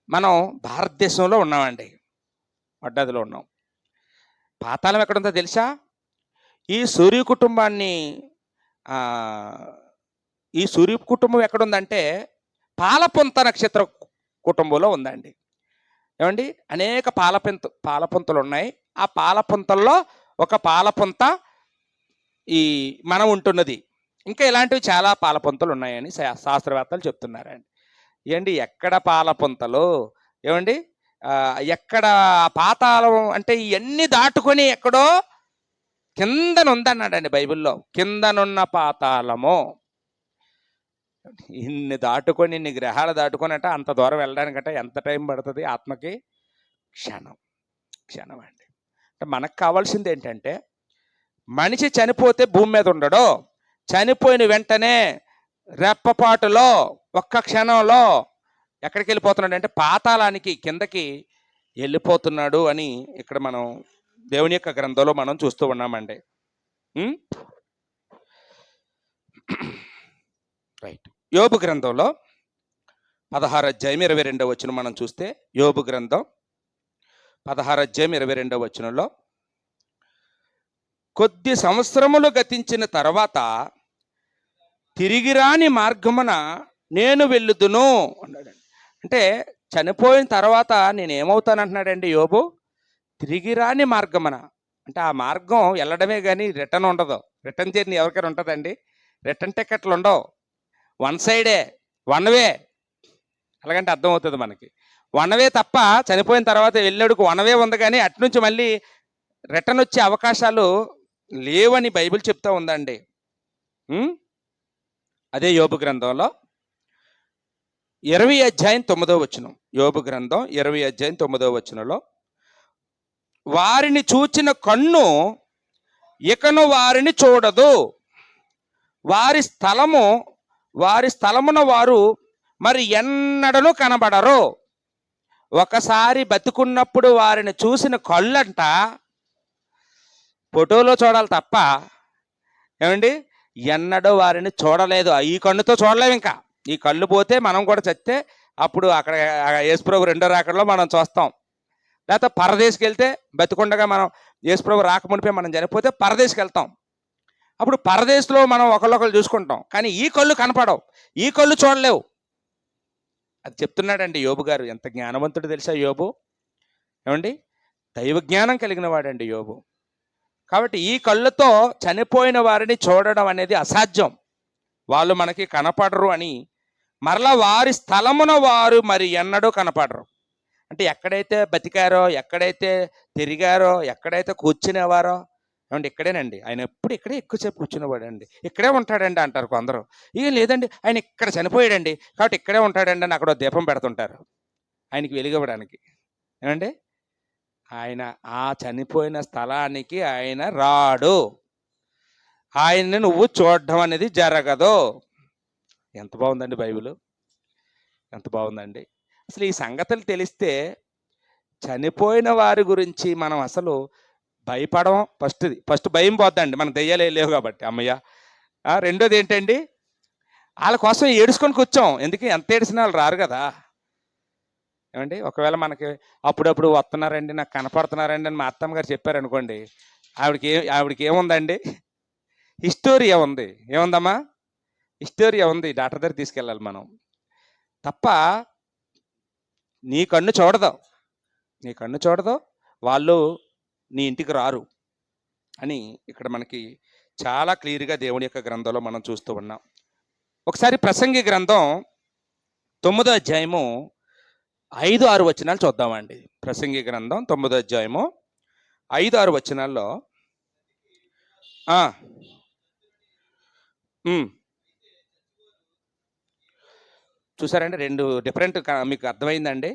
మనం భారతదేశంలో ఉన్నామండి, వడ్డాదిలో ఉన్నాం. పాతాళం ఎక్కడుందో తెలుసా? ఈ సూర్య కుటుంబాన్ని ఆ, ఈ సూర్య కుటుంబం ఎక్కడుందంటే పాలపుంత నక్షత్ర కుటుంబంలో ఉందండి. ఏమండి, అనేక పాలపుంతలు ఉన్నాయి. ఆ పాలపుంతల్లో ఒక పాలపుంత ఈ మనం ఉంటున్నది. ఇంకా ఇలాంటివి చాలా పాలపుంతలు ఉన్నాయని శాస్త్రవేత్తలు చెప్తున్నారండి. ఏంటి, ఎక్కడ పాలపుంతలు? ఏమండి, ఎక్కడ పాతాళం అంటే ఇవన్నీ దాటుకొని ఎక్కడో కిందనుందన్నాడండి బైబిల్లో. కిందనున్న పాతాళము. ఇన్ని దాటుకొని, ఇన్ని గ్రహాలు దాటుకొని అంటే అంత దూరం వెళ్ళడానికంటే ఎంత టైం పడుతుంది ఆత్మకి? క్షణం అండి. అంటే మనకు కావాల్సింది ఏంటంటే, మనిషి చనిపోతే భూమి మీద ఉండడు. చనిపోయిన వెంటనే రెప్పపాటులో ఒక్క క్షణంలో ఎక్కడికి వెళ్ళిపోతున్నాడు అంటే పాతాళానికి, కిందకి వెళ్ళిపోతున్నాడు అని ఇక్కడ మనం దేవుని యొక్క గ్రంథంలో మనం చూస్తూ ఉన్నామండి. రైట్. యోబు గ్రంథంలో 16 అధ్యాయం 22వ వచనం మనం చూస్తే, యోబు గ్రంథం 16 అధ్యాయం 22వ వచనంలో, కొద్ది సంవత్సరములు గతించిన తర్వాత తిరిగి రాని మార్గమున నేను వెళ్ళుదును అన్నాడండి. అంటే చనిపోయిన తర్వాత నేను ఏమవుతానంటున్నాడండి యోబు? తిరిగి రాని మార్గమున. అంటే ఆ మార్గం వెళ్ళడమే కానీ రిటర్న్ ఉండదు. రిటర్న్ జర్నీ ఎవరికైనా ఉంటుందండి? రిటర్న్ టికెట్లు ఉండవు. వన్ సైడే, వన్ వే. అలాగంటే అర్థమవుతుంది మనకి. వన్ వే తప్ప చనిపోయిన తర్వాత వెళ్ళాడుకు వన్ వే ఉంది, కానీ అటు నుంచి మళ్ళీ రిటర్న్ వచ్చే అవకాశాలు లేవని బైబిల్ చెప్తా ఉందండి. అదే యోబు గ్రంథంలో 20 అధ్యాయం 9వ వచనం. యోబు గ్రంథం 20 అధ్యాయం 9వ వచనంలో, వారిని చూచిన కన్ను ఇకను వారిని చూడదు, వారి స్థలమున వారు మరి ఎన్నడను కనబడరు. ఒకసారి బతుకున్నప్పుడు వారిని చూసిన కళ్ళంట ఫోటోలో చూడాలి తప్ప ఏమండి ఎన్నడూ వారిని చూడలేదు. ఈ కన్నుతో చూడలేము. ఇంకా ఈ కళ్ళు పోతే మనం కూడా చస్తే అప్పుడు అక్కడ యేసుప్రభు రెండో రాకడలో మనం చూస్తాం. లేకపోతే పరదేశకి వెళ్తే, బతికుండగా మనం యేసుప్రభు రాకమునిపై మనం చనిపోతే పరదేశకి వెళ్తాం. అప్పుడు పరదేశంలో మనం ఒకళ్ళొకళ్ళు చూసుకుంటాం. కానీ ఈ కళ్ళు కనపడవు, ఈ కళ్ళు చూడలేవు. అది చెప్తున్నాడండి యోబు గారు. ఎంత జ్ఞానవంతుడు తెలుసా యోబు? ఏమండి, దైవ జ్ఞానం కలిగిన వాడండి యోబు. కాబట్టి ఈ కళ్ళతో చనిపోయిన వారిని చూడడం అనేది అసాధ్యం. వాళ్ళు మనకి కనపడరు అని, మరలా వారి స్థలమున వారు మరి ఎన్నడూ కనపడరు. అంటే ఎక్కడైతే బతికారో, ఎక్కడైతే తిరిగారో, ఎక్కడైతే కూర్చునేవారో, ఏమండి ఇక్కడేనండి. ఆయన ఎప్పుడు ఇక్కడే ఎక్కువసేపు కూర్చునేవాడండి, ఇక్కడే ఉంటాడండి అంటారు కొందరు. ఇక లేదండి ఆయన ఇక్కడ చనిపోయాడండి కాబట్టి ఇక్కడే ఉంటాడండి అని అక్కడ దీపం పెడుతుంటారు ఆయనకి వెలిగివ్వడానికి. ఏమండి, ఆయన ఆ చనిపోయిన స్థలానికి ఆయన రాడు. ఆయన్ని నువ్వు చూడడం అనేది జరగదు. ఎంత బాగుందండి బైబిల్, ఎంత బాగుందండి. అసలు ఈ సంగతులు తెలిస్తే చనిపోయిన వారి గురించి మనం అసలు భయపడం. ఫస్ట్ భయం పోద్దండి, మనకు దెయ్యాలు లేవు కాబట్టి, అమ్మయ్య. రెండోది ఏంటండి, వాళ్ళ కోసం ఏడుచుకొని కూర్చోం. ఎందుకు, ఎంత ఏడిసినా వాళ్ళు రారు కదా. ఏమండి, ఒకవేళ మనకి అప్పుడప్పుడు వస్తున్నారండి, నాకు కనపడుతున్నారండి అని మా అత్తమ్మ గారు చెప్పారనుకోండి, ఆవిడకి ఏముందండి, హిస్టోరియా ఉంది. ఏముందమ్మా, హిస్టోరియా ఉంది. డాక్టర్ దగ్గర తీసుకెళ్ళాలి మనం తప్ప. నీ కన్ను చూడదు, వాళ్ళు నీ ఇంటికి రారు అని ఇక్కడ మనకి చాలా క్లియర్గా దేవుని యొక్క గ్రంథంలో మనం చూస్తూ ఉన్నాం. ఒకసారి ప్రసంగి గ్రంథం 9వ అధ్యాయము 5-6 వచనాలు చూద్దామండి. ప్రసంగి గ్రంథం 9వ అధ్యాయము 5-6 వచనాల్లో చూసారండి, రెండు డిఫరెంట్. మీకు అర్థమైందండి.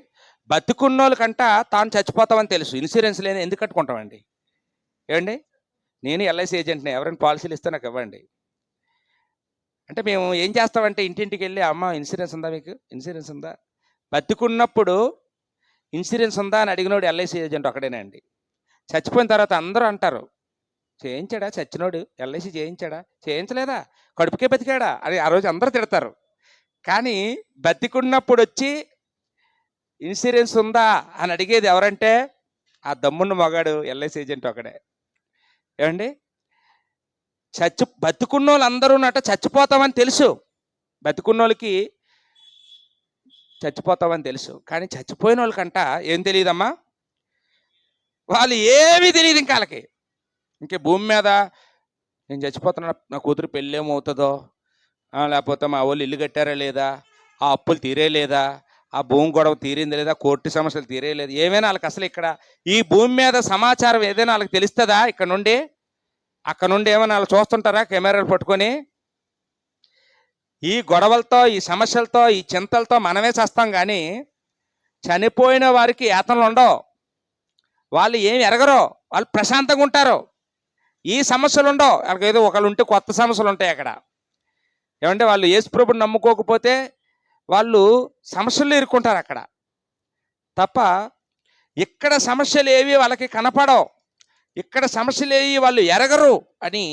బతుకున్నోళ్ళ కంట తాను చచ్చిపోతామని తెలుసు, ఇన్సూరెన్స్ లేని ఎందుకు కట్టుకుంటామండి? ఏమండి, నేను ఎల్ఐసి ఏజెంట్ని, ఎవరైనా పాలసీలు ఇస్తే నాకు ఇవ్వండి అంటే మేము ఏం చేస్తామంటే ఇంటింటికి వెళ్ళి, అమ్మ ఇన్సూరెన్స్ ఉందా, మీకు ఇన్సూరెన్స్ ఉందా? బతుకున్నప్పుడు ఇన్సూరెన్స్ ఉందా అని అడిగినోడు ఎల్ఐసి ఏజెంట్ ఒకడేనండి. చచ్చిపోయిన తర్వాత అందరూ అంటారు, చేయించాడా చచ్చినోడు, ఎల్ఐసి చేయించాడా, చేయించలేదా, కడుపుకే బతికాడా అని ఆ రోజు అందరూ తిడతారు. కానీ బతికున్నప్పుడు వచ్చి ఇన్సూరెన్స్ ఉందా అని అడిగేది ఎవరంటే ఆ దమ్మున్న మగాడు ఎల్ఐసి ఏజెంట్ ఒకడే. ఏమండి, బతుకున్న వాళ్ళందరూ చచ్చిపోతామని తెలుసు. బతుకున్నోళ్ళకి చచ్చిపోతామని తెలుసు, కానీ చచ్చిపోయిన వాళ్ళకంట ఏం తెలియదమ్మా, వాళ్ళు ఏమీ తెలియదు ఇంకా వాళ్ళకి. ఇంకే భూమి మీద నేను చచ్చిపోతున్నా, నా కూతురు పెళ్ళి ఏమవుతుందో, లేకపోతే మా వాళ్ళు ఇల్లు కట్టారా లేదా, ఆ అప్పులు తీరే లేదా, ఆ భూమి గొడవ తీరింది లేదా, కోర్టు సమస్యలు తీరే లేదు, ఏమైనా వాళ్ళకి అసలు ఇక్కడ ఈ భూమి మీద సమాచారం ఏదైనా వాళ్ళకి తెలుస్తుందా? ఇక్కడ నుండి అక్కడ నుండి ఏమైనా వాళ్ళు చూస్తుంటారా కెమెరాలు పట్టుకొని? ఈ గొడవలతో, ఈ సమస్యలతో, ఈ చింతలతో మనమే చేస్తాం, కానీ చనిపోయిన వారికి యాతనలు ఉండవు. వాళ్ళు ఏమి ఎరగరు, వాళ్ళు ప్రశాంతంగా ఉంటారు. ఈ సమస్యలు ఉండవు వాళ్ళకి. ఏదో ఒకళ్ళు ఉంటే కొత్త సమస్యలు ఉంటాయి అక్కడ. ఏమంటే వాళ్ళు యేసుప్రభుని నమ్ముకోకపోతే వాళ్ళు సమస్యలు ఇరుక్కుంటారు అక్కడ తప్ప. ఇక్కడ సమస్యలు ఏవి వాళ్ళకి కనపడవు, ఇక్కడ సమస్యలు ఏవి వాళ్ళు ఎరగరు అని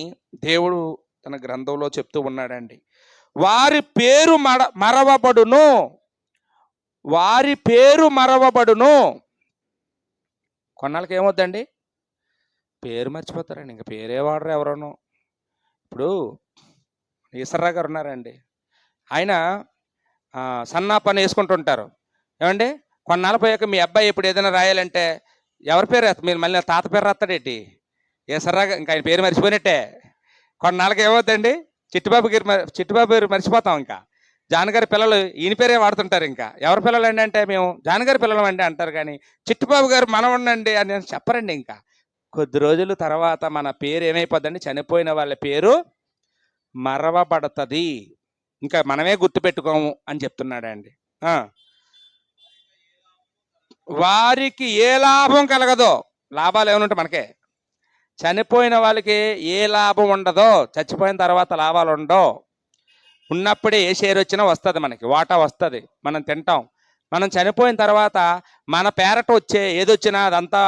దేవుడు తన గ్రంథంలో చెప్తూ ఉన్నాడండి. వారి పేరు మరవబడును, వారి పేరు మరవబడును. కొన్నాళ్ళకి ఏమవుద్దండి, పేరు మర్చిపోతారండి, ఇంకా పేరే వాడరు ఎవరనో. ఇప్పుడు ఈశ్వరరావు గారు ఉన్నారండి, ఆయన సన్నా పని వేసుకుంటుంటారు. ఏమండి, కొన్నాళ్ళు పోయాక మీ అబ్బాయి ఇప్పుడు ఏదైనా రాయాలంటే ఎవరి పేరు రాస్తారు మీరు? మళ్ళీ తాత పేరు రాస్తాడేంటి? ఈశ్వరరావు ఇంకా ఆయన పేరు మర్చిపోయినట్టే. కొన్నాళ్ళకి ఏమవుతుందండి, చిట్టుబాబు పేరు మర్చిపోతాం. ఇంకా జానగారి పిల్లలు ఈయన పేరే వాడుతుంటారు. ఇంకా ఎవరి పిల్లలు అండి అంటే మేము జానగారి పిల్లలు అండి అంటారు, కానీ చిట్టుబాబు గారు మనవండి అని చెప్పరండి. ఇంకా కొద్ది రోజుల తర్వాత మన పేరు ఏమైపోద్దండి, చనిపోయిన వాళ్ళ పేరు మరవబడుతుంది, ఇంకా మనమే గుర్తుపెట్టుకోము అని చెప్తున్నాడండి. వారికి ఏ లాభం కలగదో, లాభాలు ఏమనుంటే మనకే, చనిపోయిన వాళ్ళకి ఏ లాభం ఉండదో, చచ్చిపోయిన తర్వాత లాభాలు ఉండవు. ఉన్నప్పుడే ఏ షేర్ వచ్చినా వస్తుంది, మనకి వాటా వస్తుంది, మనం తింటాం. మనం చనిపోయిన తర్వాత మన పేరట వచ్చే ఏదొచ్చినా అదంతా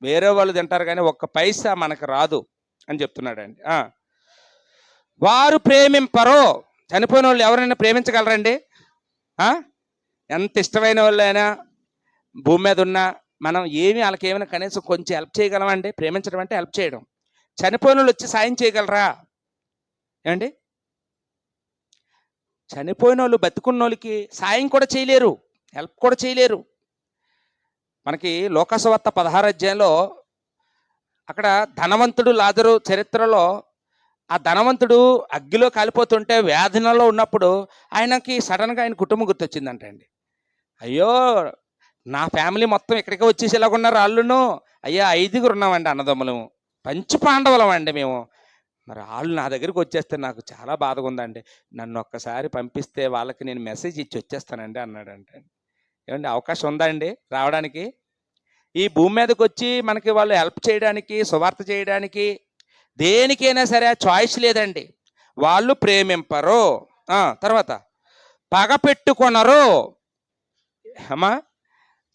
వేరే వాళ్ళు తింటారు, కానీ ఒక్క పైసా మనకు రాదు అని చెప్తున్నాడండి. వారు ప్రేమింపరు. చనిపోయిన వాళ్ళు ఎవరైనా ప్రేమించగలరండి? ఎంత ఇష్టమైన వాళ్ళైనా భూమి మీద ఉన్నా మనం వాళ్ళకి ఏమైనా కనీసం కొంచెం హెల్ప్ చేయగలమండి? ప్రేమించడం అంటే హెల్ప్ చేయడం. చనిపోయిన వాళ్ళు వచ్చి సాయం చేయగలరా? ఏమండి, చనిపోయిన వాళ్ళు బతుకున్న వాళ్ళకి సాయం కూడా చేయలేరు, హెల్ప్ కూడా చేయలేరు. మనకి లోకాసువార్త 16వ అధ్యాయంలో అక్కడ ధనవంతుడు లాజరు చరిత్రలో, ఆ ధనవంతుడు అగ్గిలో కాలిపోతుంటే వేదనలో ఉన్నప్పుడు ఆయనకి సడన్గా ఆయన కుటుంబం గుర్తొచ్చిందంట అండి. అయ్యో, నా ఫ్యామిలీ మొత్తం ఇక్కడికే వచ్చేసేలాగా ఉన్నారు వాళ్ళును. అయ్యా, 5గురు ఉన్నామండి, అన్నదమ్ములము, పంచి పాండవులం అండి మేము. మరి వాళ్ళు నా దగ్గరికి వచ్చేస్తే నాకు చాలా బాధగా ఉందండి, నన్ను ఒక్కసారి పంపిస్తే వాళ్ళకి నేను మెసేజ్ ఇచ్చి వచ్చేస్తానండి అన్నాడంటే. ఏమండి, అవకాశం ఉందా అండి రావడానికి? ఈ భూమి మీదకి వచ్చి మనకి వాళ్ళు హెల్ప్ చేయడానికి, సువార్త చేయడానికి, దేనికైనా సరే చాయిస్ లేదండి. వాళ్ళు ప్రేమింపరు. తర్వాత పగ పెట్టుకొనరు. అమ్మా,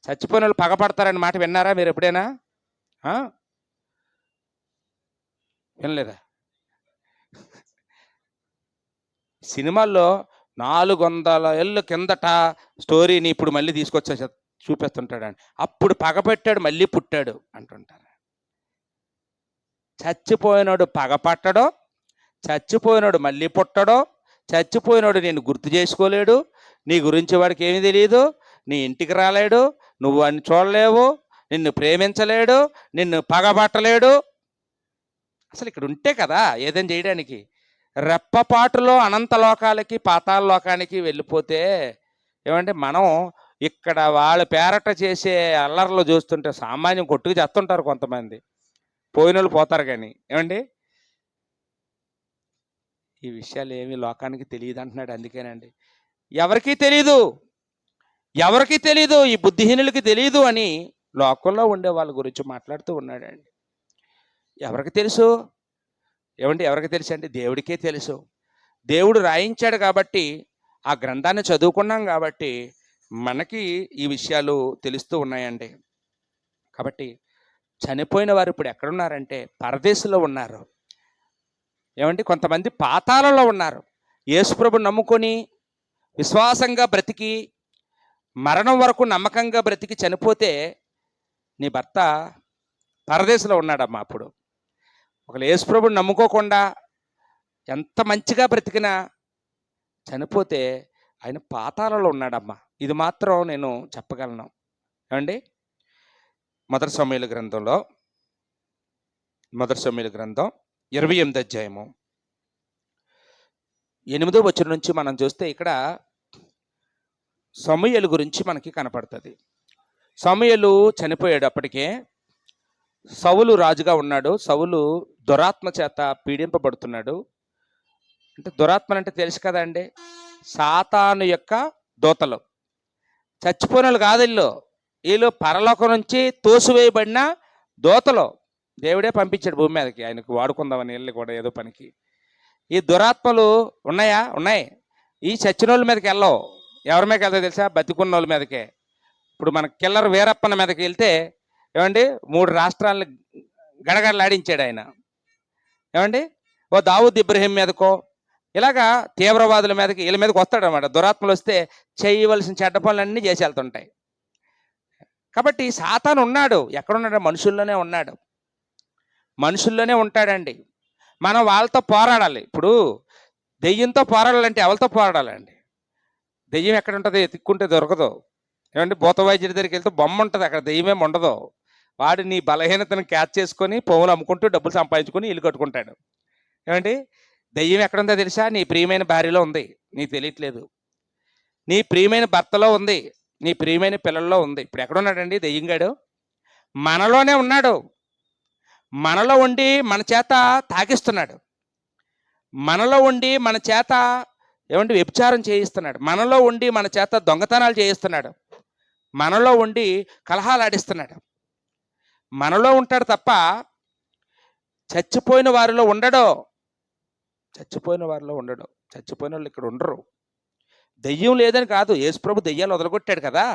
చచ్చిపోయిన వాళ్ళు పగపడతారని మాట విన్నారా మీరు ఎప్పుడైనా? వినలేదా? సినిమాల్లో 400 ఏళ్ళ కిందట స్టోరీని ఇప్పుడు మళ్ళీ తీసుకొచ్చా చూపిస్తుంటాడండి. అప్పుడు పగపెట్టాడు మళ్ళీ పుట్టాడు అంటుంటారు. చచ్చిపోయినాడు పగపట్టడో, చచ్చిపోయినాడు మళ్ళీ పుట్టడో, చచ్చిపోయినాడు నేను గుర్తు చేసుకోలేడు, నీ గురించి వాడికి ఏమీ తెలియదు, నీ ఇంటికి రాలేడు, నువ్వు అని చూడలేవు, నిన్ను ప్రేమించలేడు, నిన్ను పగబట్టలేడు. అసలు ఇక్కడ ఉంటే కదా ఏదైనా చేయడానికి. రెప్పపాటులో అనంత లోకాలకి, పాతాళ లోకానికి వెళ్ళిపోతే ఏమంటే మనం ఇక్కడ వాళ్ళ పేరట చేసే అల్లర్లు చూస్తుంటే సామాన్యం కొట్టుకు చేస్తుంటారు కొంతమంది. పోయిన వాళ్ళు పోతారు, కానీ ఏమండి ఈ విషయాలు ఏమీ లోకానికి తెలియదు అంటున్నాడు. అందుకేనండి, ఎవరికీ తెలీదు, ఎవరికి తెలీదు, ఈ బుద్ధిహీనులకి తెలీదు అని లోకంలో ఉండే వాళ్ళ గురించి మాట్లాడుతూ ఉన్నాడండి. ఎవరికి తెలుసు? ఏమండి, ఎవరికి తెలుసు అంటే దేవుడికే తెలుసు. దేవుడు రాయించాడు కాబట్టి, ఆ గ్రంథాన్ని చదువుకున్నాం కాబట్టి మనకి ఈ విషయాలు తెలుస్తూ ఉన్నాయండి. కాబట్టి చనిపోయిన వారు ఇప్పుడు ఎక్కడున్నారంటే పరదేశంలో ఉన్నారు. ఏమండి, కొంతమంది పాతాళంలో ఉన్నారు. యేసుప్రభుని నమ్ముకొని విశ్వాసంగా బ్రతికి మరణం వరకు నమ్మకంగా బ్రతికి చనిపోతే నీ భర్త పరదేశంలో ఉన్నాడమ్మా. అప్పుడు ఒకవేళ యేసుప్రభుని నమ్ముకోకుండా ఎంత మంచిగా బ్రతికినా చనిపోతే ఆయన పాతాళంలో ఉన్నాడమ్మా. ఇది మాత్రం నేను చెప్పగలను. ఏమండి, మొదటి సమూయేలు గ్రంథం 28 అధ్యాయము 8వ వచనం నుంచి మనం చూస్తే ఇక్కడ సమూయేలు గురించి మనకి కనపడుతుంది. సమూయేలు చనిపోయాడు. అప్పటికే సౌలు రాజుగా ఉన్నాడు. సౌలు దురాత్మ చేత పీడింపబడుతున్నాడు. అంటే దురాత్మ అంటే తెలుసు కదా అండి, సాతాను యొక్క దూతలు. చచ్చిపోయిన వాళ్ళు కాదు వీళ్ళు పరలోకం నుంచి తోసివేయబడిన దూతలు. దేవుడే పంపించాడు భూమి మీదకి, ఆయనకు వాడుకుందామని వెళ్ళి కూడా ఏదో పనికి. ఈ దురాత్మలు ఉన్నాయి. ఈ చచ్చిన వాళ్ళ మీదకి వెళ్ళవు. ఎవరి మీదకి వెళ్తాయి తెలుసా? బతికున్న వాళ్ళ మీదకే. ఇప్పుడు మన కిల్లర్ వీరప్పన మీదకి వెళ్తే ఏమండి 3 రాష్ట్రాలను గడగడలాడించాడు ఆయన. ఏమండి, ఓ దావూద్ ఇబ్రహీం మీదకో ఇలాగా తీవ్రవాదుల మీదకి వీళ్ళ మీదకి వస్తాడు అనమాట. దురాత్మలు వస్తే చేయవలసిన చెడ్డ పనులన్నీ చేసి వెళ్తుంటాయి. కాబట్టి సాతాను ఉన్నాడు. ఎక్కడున్నాడు? మనుషుల్లోనే ఉంటాడండి. మనం వాళ్ళతో పోరాడాలి. ఇప్పుడు దెయ్యంతో పోరాడాలంటే ఎవరితో పోరాడాలండి? దెయ్యం ఎక్కడ ఉంటుంది? ఎత్తుక్కుంటే దొరకదు. ఏమంటే భూత వైద్యుడి దగ్గరికి వెళ్తే బొమ్మ ఉంటుంది, అక్కడ దెయ్యమేమి ఉండదు. వాడు నీ బలహీనతను క్యాచ్ చేసుకొని పువ్వులు అమ్ముకుంటూ డబ్బులు సంపాదించుకొని ఇల్లు కట్టుకుంటాడు. ఏమండి, దెయ్యం ఎక్కడుందో తెలుసా? నీ ప్రియమైన భార్యలో ఉంది, నీకు తెలియట్లేదు. నీ ప్రియమైన భర్తలో ఉంది, నీ ప్రియమైన పిల్లల్లో ఉంది. ఇప్పుడు ఎక్కడున్నాడండి దెయ్యంగాడు? మనలోనే ఉన్నాడు. మనలో ఉండి మన చేత తాకిస్తున్నాడు. మనలో ఉండి మన చేత ఏమంటే వ్యభిచారం చేయిస్తున్నాడు. మనలో ఉండి మన చేత దొంగతనాలు చేయిస్తున్నాడు. మనలో ఉండి కలహాలు ఆడిస్తున్నాడు. మనలో ఉంటాడు తప్ప చచ్చిపోయిన వారిలో ఉండడు. చచ్చిపోయిన వాళ్ళు ఇక్కడ ఉండరు. దెయ్యం లేదని కాదు, యేసుప్రభు దెయ్యాలు వదలగొట్టాడు కదా.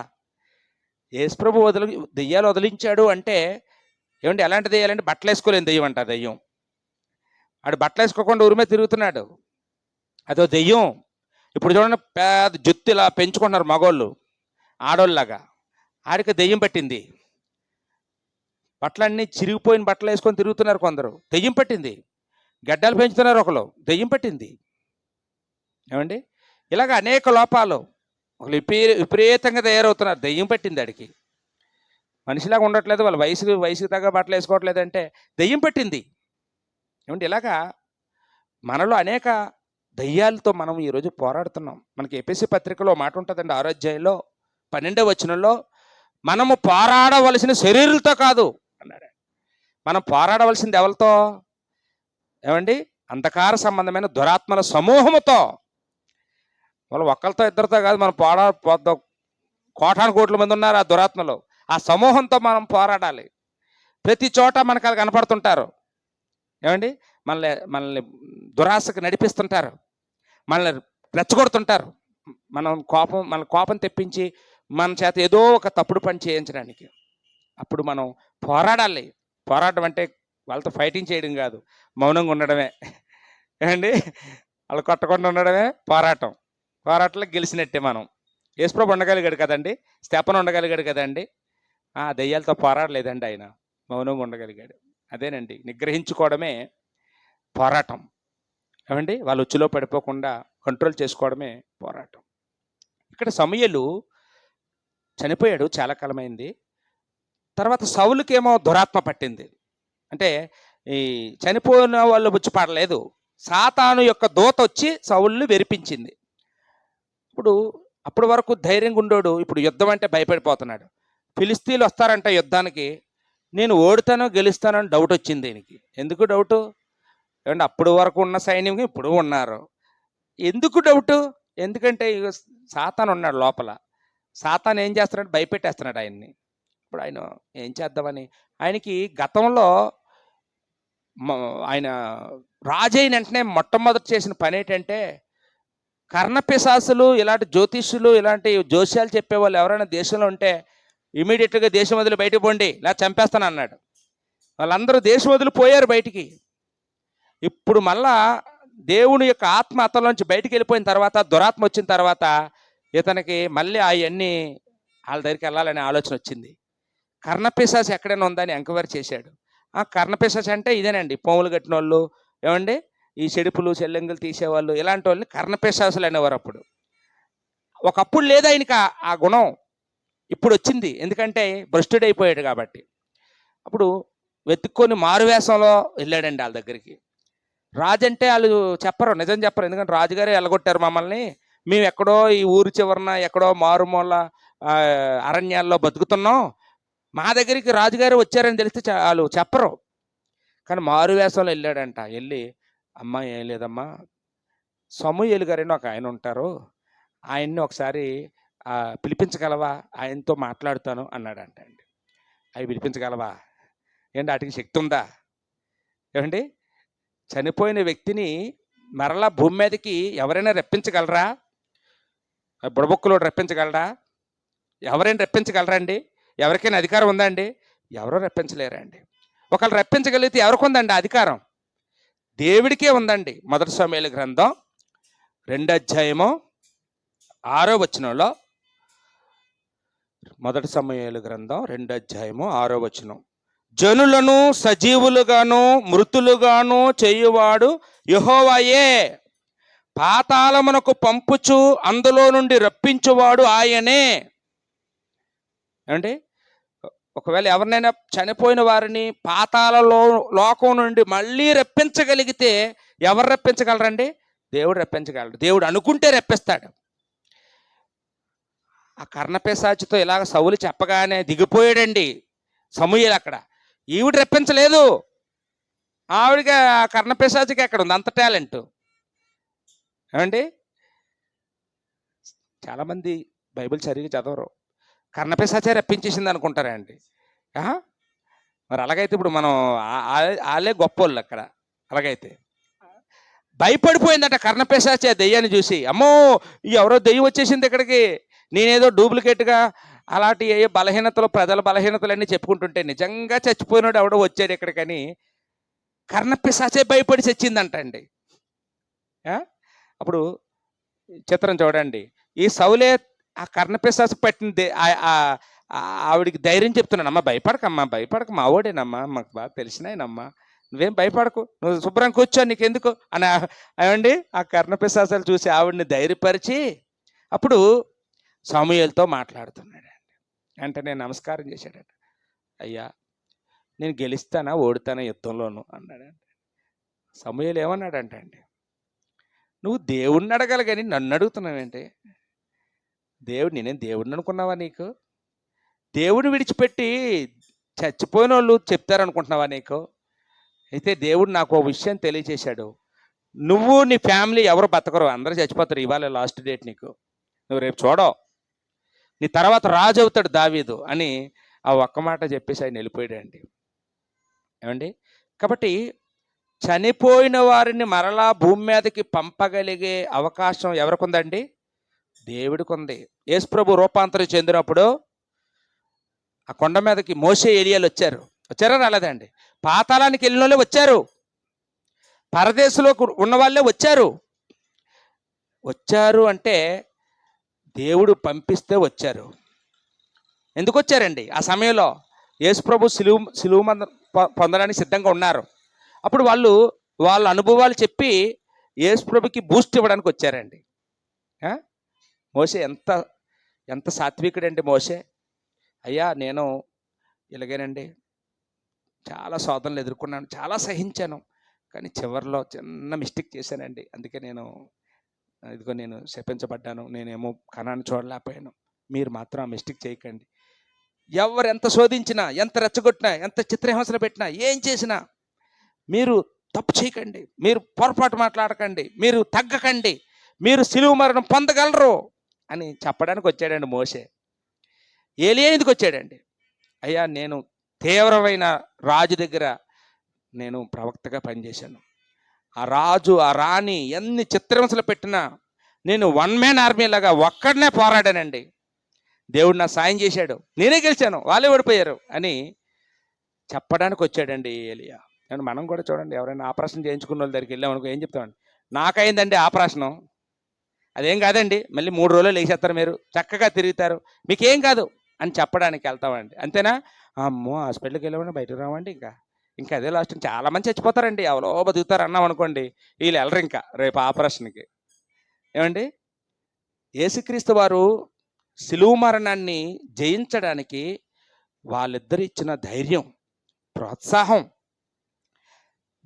యేసుప్రభు దెయ్యాలు వదిలించాడు అంటే ఏమంటే ఎలాంటి దెయ్యాలంటే బట్టలు వేసుకోలేని దెయ్యం అంట. దెయ్యం ఆడు బట్టలు వేసుకోకుండా ఊరిమే తిరుగుతున్నాడు, అదో దెయ్యం. ఇప్పుడు చూడండి, పెద్ద జుత్తు ఇలా పెంచుకుంటున్నారు మగోళ్ళు ఆడోళ్ళలాగా. ఆడికి దెయ్యం పట్టింది. బట్టలన్నీ చిరిగిపోయిన బట్టలు వేసుకొని తిరుగుతున్నారు కొందరు, దెయ్యం పట్టింది. గడ్డలు పెంచుతున్నారు ఒకరు, దెయ్యం పట్టింది. ఏమండి, ఇలాగ అనేక లోపాలు. ఒకరు విపరీతంగా తయారవుతున్నారు, దెయ్యం పట్టింది ఆడికి. మనిషిలాగా ఉండట్లేదు, వాళ్ళు వయసుకు తగ్గ బట్టలు వేసుకోవట్లేదు అంటే దెయ్యం పట్టింది. ఏమంటే ఇలాగా మనలో అనేక దయ్యాలతో మనం ఈరోజు పోరాడుతున్నాం. మనకి ఎఫెసీ పత్రికలో మాట ఉంటుందండి, 6వ అధ్యాయంలో 12వ వచనంలో, మనము పోరాడవలసిన శరీరులతో కాదు అన్నాడు. మనం పోరాడవలసింది ఎవరితో? ఏమండి, అంధకార సంబంధమైన దురాత్మల సమూహముతో. వాళ్ళు ఒక్కరితో ఇద్దరితో కాదు, మనం కోటాను కోట్ల మంది ఉన్నారు ఆ దురాత్మలు. ఆ సమూహంతో మనం పోరాడాలి. ప్రతి చోట మనకు అది కనపడుతుంటారు. ఏమండి, మనల్ని దురాశకు నడిపిస్తుంటారు, మనల్ని రెచ్చగొడుతుంటారు. మన కోపం తెప్పించి మన చేత ఏదో ఒక తప్పుడు పని చేయించడానికి. అప్పుడు మనం పోరాడాలి. పోరాటం అంటే వాళ్ళతో ఫైటింగ్ చేయడం కాదు, మౌనంగా ఉండడమే. ఏమండి, వాళ్ళు కొట్టకుండా ఉండడమే పోరాటం. పోరాటంలో గెలిచినట్టే. మనం యేసుప్రభు ఉండగలిగాడు కదండి, స్తెఫను ఉండగలిగాడు కదండి. దెయ్యాలతో పోరాడలేదండి, ఆయన మౌనంగా ఉండగలిగాడు. అదేనండి, నిగ్రహించుకోవడమే పోరాటం. ఏమండి, వాళ్ళు ఉచ్చులో పడిపోకుండా కంట్రోల్ చేసుకోవడమే పోరాటం. ఇక్కడ సమూయేలు చనిపోయాడు, చాలా కాలమైంది. తర్వాత సౌలుకేమో దురాత్మ పట్టింది. అంటే ఈ చనిపోయిన వాళ్ళు వచ్చి పడలేదు, సాతాను యొక్క దూత వచ్చి సౌలుని వెరిపించింది. అప్పుడు వరకు ధైర్యంగా ఉండోడు, ఇప్పుడు యుద్ధం అంటే భయపడిపోతున్నాడు. ఫిలిస్తీన్లు వస్తారంట యుద్ధానికి, నేను ఓడుతానో గెలుస్తానో అని డౌట్ వచ్చింది దీనికి. ఎందుకు డౌటు? ఏమంటే అప్పుడు వరకు ఉన్న సైన్యం ఇప్పుడు ఉన్నారు. ఎందుకు డౌటు? ఎందుకంటే సాతాను ఉన్నాడు లోపల. సాతాను ఏం చేస్తున్నాడు? భయపెట్టేస్తున్నాడు ఆయన్ని. ఇప్పుడు ఆయన ఏం చేద్దామని, ఆయనకి గతంలో ఆయన రాజైన వెంటనే మొట్టమొదటి చేసిన పని ఏంటంటే, కర్ణపిశాసులు, ఇలాంటి జ్యోతిష్యులు, ఇలాంటి జోస్యాలు చెప్పేవాళ్ళు ఎవరైనా దేశంలో ఉంటే ఇమీడియట్గా దేశం వదిలి బయటకు పోండి, ఇలా చంపేస్తాను అన్నాడు. వాళ్ళందరూ దేశం వదిలి పోయారు బయటికి. ఇప్పుడు మళ్ళా దేవుని యొక్క ఆత్మ అతనిలోంచి బయటికి వెళ్ళిపోయిన తర్వాత, దురాత్మ వచ్చిన తర్వాత ఇతనికి మళ్ళీ అవన్నీ వాళ్ళ దగ్గరికి వెళ్ళాలనే ఆలోచన వచ్చింది. కర్ణపిశాచి ఎక్కడైనా ఉందని ఎంక్వైరీ చేశాడు. ఆ కర్ణపిశాచి అంటే ఇదేనండి, పాములు కట్టిన వాళ్ళు, ఏమండి ఈ చెడుపులు చెల్లెంగులు తీసేవాళ్ళు, ఇలాంటి వాళ్ళని కర్ణపిశాచులు అనేవారు. అప్పుడు ఒకప్పుడు లేదు ఆయనకి ఆ గుణం, ఇప్పుడు వచ్చింది. ఎందుకంటే భ్రష్టుడైపోయాడు కాబట్టి. అప్పుడు వెతుక్కొని మారువేషంలో వెళ్ళాడండి వాళ్ళ దగ్గరికి. రాజు అంటే వాళ్ళు చెప్పరు, నిజం చెప్పరు. ఎందుకంటే రాజుగారే వెళ్ళగొట్టారు మమ్మల్ని, మేము ఎక్కడో ఈ ఊరు చివరన ఎక్కడో మారుమూల అరణ్యాల్లో బతుకుతున్నాం, మా దగ్గరికి రాజుగారు వచ్చారని తెలిస్తే వాళ్ళు చెప్పరు. కానీ మారువేషంలో వెళ్ళాడంట. వెళ్ళి, అమ్మ ఏం లేదమ్మా, సమూయేలు గారని ఒక ఆయన ఉంటారు, ఆయన్ని ఒకసారి పిలిపించగలవా, ఆయనతో మాట్లాడుతాను అన్నాడంట అండి. అవి పిలిపించగలవా ఏంటి, వాటికి శక్తి ఉందా ఏమండి? చనిపోయిన వ్యక్తిని మరలా భూమి మీదకి ఎవరైనా రప్పించగలరా? బుడబొక్కలోడు రప్పించగలరా? ఎవరైనా రప్పించగలరా అండి? ఎవరికైనా అధికారం ఉందా అండి? ఎవరో రప్పించలేరండి. ఒకళ్ళు రప్పించగలిగితే ఎవరికి ఉందండి అధికారం? దేవుడికే ఉందండి. మొదటి సమూయేలు గ్రంథం 2వ అధ్యాయము 6వ వచనంలో, మొదటి సమూయేలు గ్రంథం 2వ అధ్యాయము 6వ వచనం, జనులను సజీవులుగాను మృతులుగాను చేయువాడు యెహోవాయే, పాతాళమునకు పంపుచు అందులో నుండి రప్పించువాడు ఆయనే. ఏమండి, ఒకవేళ ఎవరినైనా చనిపోయిన వారిని పాతాళలో లోకం నుండి మళ్ళీ రప్పించగలిగితే ఎవరు రప్పించగలరండి? దేవుడు రప్పించగలడు. దేవుడు అనుకుంటే రప్పిస్తాడు. ఆ కర్ణపిశాచితో ఇలాగ సౌలు చెప్పగానే దిగిపోయాడండి సమూయేలు. అక్కడ ఈవిడ రప్పించలేదు, ఆవిడకి ఆ కర్ణపిశాచికి ఎక్కడ ఉంది అంత టాలెంట్? ఏమండి, చాలామంది బైబిల్ సరిగ్గా చదవరు, కర్ణపిశాచే రప్పించేసింది అనుకుంటారా అండి? మరి అలాగైతే ఇప్పుడు మనం వాళ్ళే గొప్పోళ్ళు అక్కడ. అలాగైతే భయపడిపోయిందట కర్ణపిశాచి ఆ దెయ్యాన్ని చూసి. అమ్మో, ఎవరో దెయ్యం వచ్చేసింది ఇక్కడికి, నేనేదో డూప్లికేట్గా అలాంటి ఏ బలహీనతలు, ప్రజల బలహీనతలన్నీ చెప్పుకుంటుంటే నిజంగా చచ్చిపోయినాడు ఎవడో వచ్చాడు ఇక్కడికని కర్ణపిశాచే భయపడి చచ్చిందంట అండి. అప్పుడు చిత్రం చూడండి, ఈ సౌలే ఆ కర్ణపిశాచి పట్టిన ఆవిడికి ధైర్యం చెప్తున్నాను, అమ్మ భయపడకమ్మా, భయపడక, మా ఓడేనమ్మా, మాకు బాగా తెలిసినాయనమ్మా, నువ్వేం భయపడకు, నువ్వు శుభ్రం కూర్చో, నీకెందుకు అని ఏమండి ఆ కర్ణపిశాచాలు చూసి ఆవిడని ధైర్యపరిచి అప్పుడు సమూయేలుతో మాట్లాడుతున్నాడండి. వెంటనే నమస్కారం చేశాడంట. అయ్యా, నేను గెలుస్తానా ఓడుతానా యుద్ధంలోను అన్నాడంట. సమూయేలు ఏమన్నాడంట అండి, నువ్వు దేవుణ్ణి అడగాలి కానీ నన్ను అడుగుతున్నావేంటి? నేనేం దేవుడిని అనుకున్నావా? నీకు దేవుడిని విడిచిపెట్టి చచ్చిపోయిన వాళ్ళు చెప్తారనుకుంటున్నావా నీకు? అయితే దేవుడు నాకు ఓ విషయం తెలియచేశాడు, నువ్వు నీ ఫ్యామిలీ ఎవరు బతకరు, అందరూ చచ్చిపోతారు, ఇవాళ లాస్ట్ డేట్, నీకు నువ్వు రేపు చూడవు, నీ తర్వాత రాజు అవుతాడు దావీదు అని ఆ ఒక్క మాట చెప్పేసి ఆయన వెళ్ళిపోయాడండి. ఏమండి, కాబట్టి చనిపోయిన వారిని మరలా భూమి మీదకి పంపగలిగే అవకాశం ఎవరికి ఉందండి? దేవుడికి ఉంది. యేసు ప్రభు రూపాంతరం చెందినప్పుడు ఆ కొండ మీదకి మోషే ఏలియాలు వచ్చారా రాలేదండి? పాతాళానికి వెళ్ళిన వాళ్ళే వచ్చారు, పరదేశంలో ఉన్న వాళ్ళే వచ్చారు అంటే దేవుడు పంపిస్తే వచ్చారు. ఎందుకు వచ్చారండి? ఆ సమయంలో యేసు ప్రభు సిలువ పొందడానికి సిద్ధంగా ఉన్నారు. అప్పుడు వాళ్ళ అనుభవాలు చెప్పి యేసు ప్రభుకి బూస్ట్ ఇవ్వడానికి వచ్చారండి. మోషే ఎంత సాత్వికుడండి మోషే. అయ్యా, నేను ఇలాగేనండి, చాలా శోధనలు ఎదుర్కొన్నాను, చాలా సహించాను, కానీ చివరిలో చిన్న మిస్టేక్ చేశానండి, అందుకే నేను శపించబడ్డాను, నేనేమో కణాన్ని చూడలేకపోయాను, మీరు మాత్రం ఆ మిస్టేక్ చేయకండి. ఎవరు ఎంత శోధించినా, ఎంత రెచ్చగొట్టినా, ఎంత చిత్రహింసలు పెట్టినా, ఏం చేసినా మీరు తప్పు చేయకండి, మీరు పొరపాటు మాట్లాడకండి, మీరు తగ్గకండి, మీరు సిలువ మరణం పొందగలరు అని చెప్పడానికి వచ్చాడండి మోషే. ఏలియా ఎందుకు వచ్చాడండి? అయ్యా, నేను తీవ్రమైన రాజు దగ్గర నేను ప్రవక్తగా పనిచేశాను, ఆ రాజు ఆ రాణి ఎన్ని చిత్రహింసలు పెట్టినా నేను వన్ మ్యాన్ ఆర్మీ లాగా ఒక్కడనే పోరాడానండి, దేవుడు నా సాయం చేశాడు, నేనే గెలిచాను, వాళ్ళే ఓడిపోయారు అని చెప్పడానికి వచ్చాడండి ఏలియా. మనం కూడా చూడండి, ఎవరైనా ఆపరేషన్ చేయించుకున్న వాళ్ళ దగ్గరికి వెళ్ళామనుకో ఏం చెప్తామండి, నాకైందండి ఆపరేషను. అదేం కాదండి, మళ్ళీ 3 రోజులు లేచేస్తారు, మీరు చక్కగా తిరుగుతారు, మీకేం కాదు అని చెప్పడానికి వెళ్తామండి. అంతేనా? అమ్మో హాస్పిటల్కి వెళ్ళామండి, బయటకు రావండి, ఇంకా అదే లాస్ట్. చాలా మంది చచ్చిపోతారండి, ఎవరో బతుకుతారు అన్నాం అనుకోండి, వీళ్ళు వెళ్ళరు ఇంకా రేపు ఆపరేషన్కి. ఏమండి, యేసుక్రీస్తు వారు శిలువ మరణాన్ని జయించడానికి వాళ్ళిద్దరు ఇచ్చిన ధైర్యం, ప్రోత్సాహం,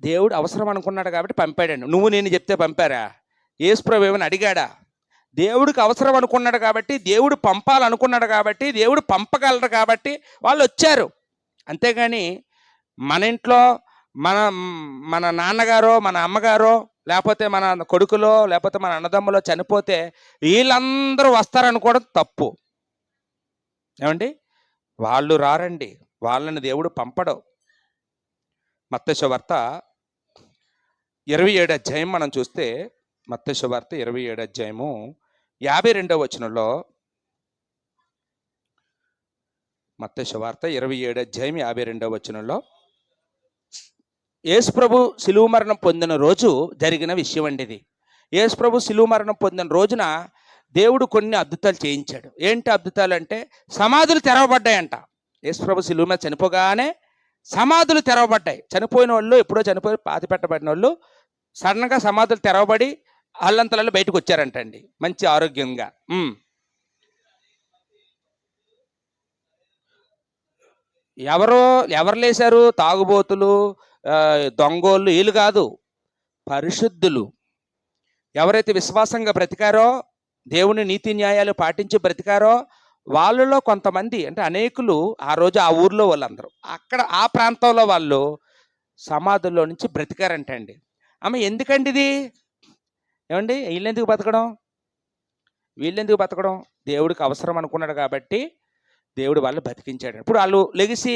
దేవుడు అవసరం అనుకున్నాడు కాబట్టి పంపాడండి. నువ్వు నేను చెప్తే పంపారా? యేసుప్రభు ఏమని అడిగాడా? దేవుడికి అవసరం అనుకున్నాడు కాబట్టి, దేవుడు పంపాలనుకున్నాడు కాబట్టి, దేవుడు పంపగలరు కాబట్టి వాళ్ళు వచ్చారు. అంతేగాని మన ఇంట్లో మన మన నాన్నగారో మన అమ్మగారో లేకపోతే మన కొడుకులో లేకపోతే మన అన్నదమ్ములో చనిపోతే వీళ్ళందరూ వస్తారనుకోవడం తప్పు. ఏమండి, వాళ్ళు రారండి, వాళ్ళని దేవుడు పంపడు. మత్తయి సువార్త 27 అధ్యాయం మనం చూస్తే, మత్తయి సువార్త 27 అధ్యాయము 52వ వచనంలో, మత్తయి సువార్త 27 అధ్యాయం 52వ వచనంలో యేసుప్రభు శిలువ మరణం పొందిన రోజు జరిగిన విషయం అండి ఇది. యేసుప్రభు శిలువ మరణం పొందిన రోజున దేవుడు కొన్ని అద్భుతాలు చేయించాడు. ఏంటి అద్భుతాలు అంటే, సమాధులు తెరవబడ్డాయంట. యేసుప్రభు శిలువ మీద చనిపోగానే సమాధులు తెరవబడ్డాయి. చనిపోయిన వాళ్ళు, ఎప్పుడో చనిపోయి పాతి పెట్టబడిన వాళ్ళు సడన్గా సమాధులు తెరవబడి అల్లంతలలో బయటకు వచ్చారంటండి, మంచి ఆరోగ్యంగా. ఎవరు లేశారు? తాగుబోతులు, దొంగోళ్ళు, వీళ్ళు కాదు, పరిశుద్ధులు. ఎవరైతే విశ్వాసంగా బ్రతికారో, దేవుని నీతి న్యాయాలు పాటించి బ్రతికారో వాళ్ళలో కొంతమంది, అంటే అనేకులు ఆ రోజు ఆ ఊర్లో వాళ్ళందరూ, అక్కడ ఆ ప్రాంతంలో వాళ్ళు సమాధుల్లో నుంచి బ్రతికారంటండి. అమ్మ ఎందుకండి ఇది? ఏమండి, వీళ్ళెందుకు బతకడం? దేవుడికి అవసరం అనుకున్నాడు కాబట్టి దేవుడు వాళ్ళు బతికించాడు. ఇప్పుడు వాళ్ళు లెగిసి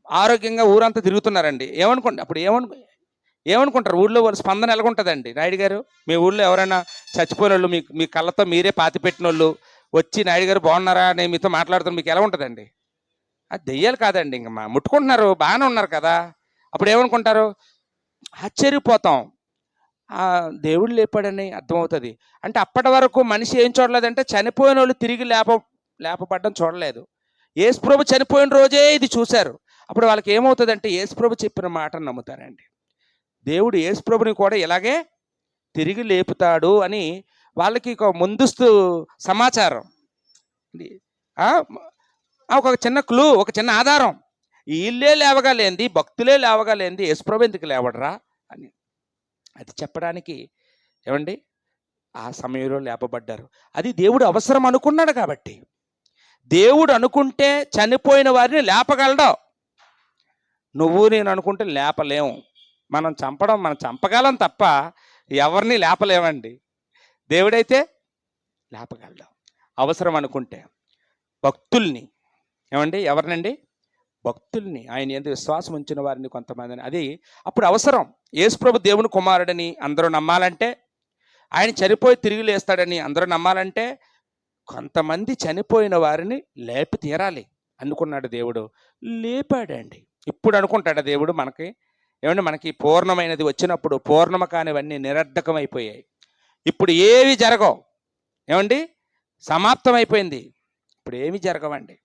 ఆరోగ్యంగా ఊరంతా తిరుగుతున్నారండి. అప్పుడు ఏమనుకుంటారు? ఊళ్ళో వాళ్ళ స్పందన ఎలాగుంటుందండి? నాయుడు గారు, మీ ఊళ్ళో ఎవరైనా చచ్చిపోయిన వాళ్ళు, మీ కళ్ళతో మీరే పాతి పెట్టిన వాళ్ళు వచ్చి, నాయుడు గారు బాగున్నారా అని మీతో మాట్లాడుతున్నారు, మీకు ఎలా ఉంటుందండి? అది దెయ్యాలు కాదండి, ఇంకా ముట్టుకుంటున్నారు, బాగానే ఉన్నారు కదా. అప్పుడు ఏమనుకుంటారు? ఆశ్చర్యపోతాం, దేవుడు లేపాడని అర్థమవుతుంది. అంటే అప్పటి వరకు మనిషి ఏం చూడలేదంటే, చనిపోయిన వాళ్ళు తిరిగి లేపబడ్డం చూడలేదు. యేసుప్రభు చనిపోయిన రోజే ఇది చూశారు. అప్పుడు వాళ్ళకి ఏమవుతుందంటే, యేసుప్రభు చెప్పిన మాటను నమ్ముతారండి. దేవుడు యేసుప్రభుని కూడా ఇలాగే తిరిగి లేపుతాడు అని వాళ్ళకి ఒక ముందస్తు సమాచారం, ఒక చిన్న క్లూ, ఒక చిన్న ఆధారం. వీళ్ళే లేవగాలేంది, భక్తులే లేవగాలేంది, యేసుప్రభు ఎందుకు లేవడరా అని అది చెప్పడానికి ఏమండి ఆ సమయంలో లేపబడ్డారు. అది దేవుడు అవసరం అనుకున్నాడు కాబట్టి. దేవుడు అనుకుంటే చనిపోయిన వారిని లేపగలడు. నువ్వు నేను అనుకుంటే లేపలేము. మనం చంపగలం తప్ప ఎవరిని లేపలేమండి. దేవుడైతే లేపగలడు అవసరం అనుకుంటే. భక్తుల్ని, ఏమండి, ఎవరినండి? భక్తుల్ని, ఆయన యందు విశ్వాసం ఉంచిన వారిని కొంతమందిని. అది అప్పుడు అవసరం. యేసుప్రభు దేవుని కుమారుడని అందరూ నమ్మాలంటే, ఆయన చనిపోయి తిరిగి లేస్తాడని అందరూ నమ్మాలంటే, కొంతమంది చనిపోయిన వారిని లేపి తీరాలి అనుకున్నాడు దేవుడు. లేపాడండి. ఇప్పుడు అనుకుంటాడా దేవుడు మనకి? ఏమంటే మనకి పూర్ణమైనది వచ్చినప్పుడు పూర్ణమ కానివన్నీ నిరర్ధకమైపోయాయి. ఇప్పుడు ఏవి జరగవు. ఏమండి, సమాప్తం అయిపోయింది. ఇప్పుడు ఏమి జరగవండి.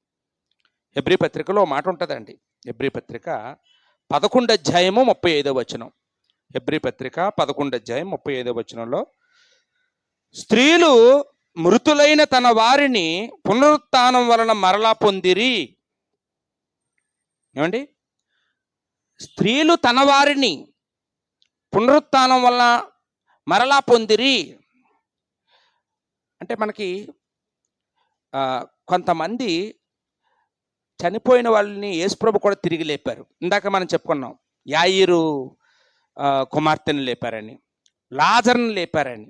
హెబ్రీ పత్రికలో మాట ఉంటుందండి. హెబ్రీ పత్రిక 11 అధ్యాయము 35వ వచనం. హెబ్రీ పత్రిక 11 అధ్యాయం 35వ వచనంలో, స్త్రీలు మృతులైన తన వారిని పునరుత్థానం వలన మరలా పొందిరి. ఏమండి, స్త్రీలు తన వారిని పునరుత్థానం వలన మరలా పొందిరి అంటే మనకి కొంతమంది చనిపోయిన వాళ్ళని యేసుప్రభు కూడా తిరిగి లేపారు. ఇందాక మనం చెప్పుకున్నాం, యాయిరు కుమార్తెని లేపారని, లాజర్ని లేపారని,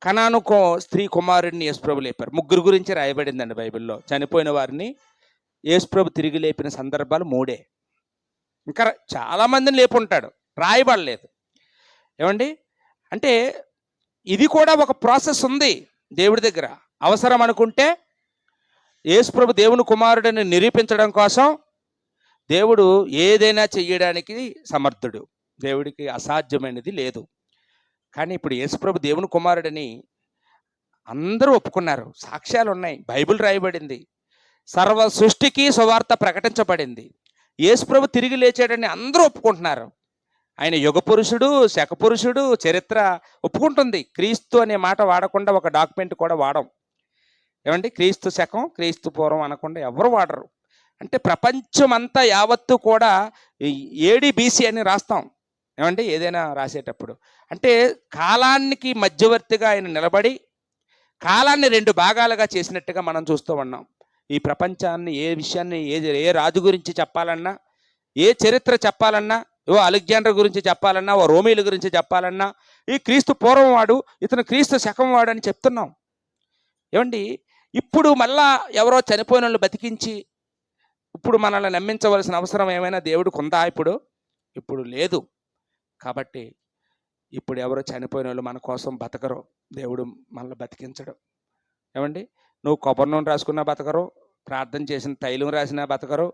కనాను స్త్రీ కుమారుడిని యేసుప్రభు లేపారు. ముగ్గురు గురించి రాయబడిందండి బైబిల్లో. చనిపోయిన వారిని యేసుప్రభు తిరిగి లేపిన సందర్భాలు 3. ఇంకా చాలామందిని లేపుంటాడు, రాయబడలేదు. ఏమండి, అంటే ఇది కూడా ఒక ప్రాసెస్ ఉంది దేవుడి దగ్గర. అవసరం అనుకుంటే యేసుప్రభు దేవుని కుమారుడిని నిరూపించడం కోసం దేవుడు ఏదైనా చెయ్యడానికి సమర్థుడు. దేవుడికి అసాధ్యమైనది లేదు. కానీ ఇప్పుడు యేసుప్రభు దేవుని కుమారుడని అందరూ ఒప్పుకున్నారు. సాక్ష్యాలు ఉన్నాయి, బైబిల్ రాయబడింది, సర్వ సృష్టికి సువార్త ప్రకటించబడింది. యేసుప్రభు తిరిగి లేచాడని అందరూ ఒప్పుకుంటున్నారు. ఆయన యుగ పురుషుడు, శక పురుషుడు, చరిత్ర ఒప్పుకుంటుంది. క్రీస్తు అనే మాట వాడకుండా ఒక డాక్యుమెంట్ కూడా వాడం. ఏమండి, క్రీస్తు శకం, క్రీస్తు పూర్వం అనకుండా ఎవరు వాడరు. అంటే ప్రపంచమంతా యావత్తు కూడా ఏడి బీసీ అని రాస్తాం. ఏమండి, ఏదైనా రాసేటప్పుడు అంటే కాలానికి మధ్యవర్తిగా ఆయన నిలబడి కాలాన్ని రెండు భాగాలుగా చేసినట్టుగా మనం చూస్తూ ఉన్నాం. ఈ ప్రపంచాన్ని ఏ విషయాన్ని ఏ రాజు గురించి చెప్పాలన్నా, ఏ చరిత్ర చెప్పాలన్నా, ఓ అలెగ్జాండర్ గురించి చెప్పాలన్నా, ఓ రోమీల గురించి చెప్పాలన్నా, ఈ క్రీస్తు పూర్వం వాడు, ఇతను క్రీస్తు శకం వాడు అని చెప్తున్నాం. ఏమండి, ఇప్పుడు మళ్ళా ఎవరో చనిపోయిన వాళ్ళు బతికించి ఇప్పుడు మనల్ని నమ్మించవలసిన అవసరం ఏమైనా దేవుడికి ఉందా? ఇప్పుడు లేదు. కాబట్టి ఇప్పుడు ఎవరో చనిపోయిన వాళ్ళు మన కోసం బతకరు, దేవుడు మనల్ని బతికించడు. ఏమండి, నువ్వు కొబ్బరి నూనె రాసుకున్నా బతకరు, ప్రార్థన చేసిన తైలం రాసినా బతకరు,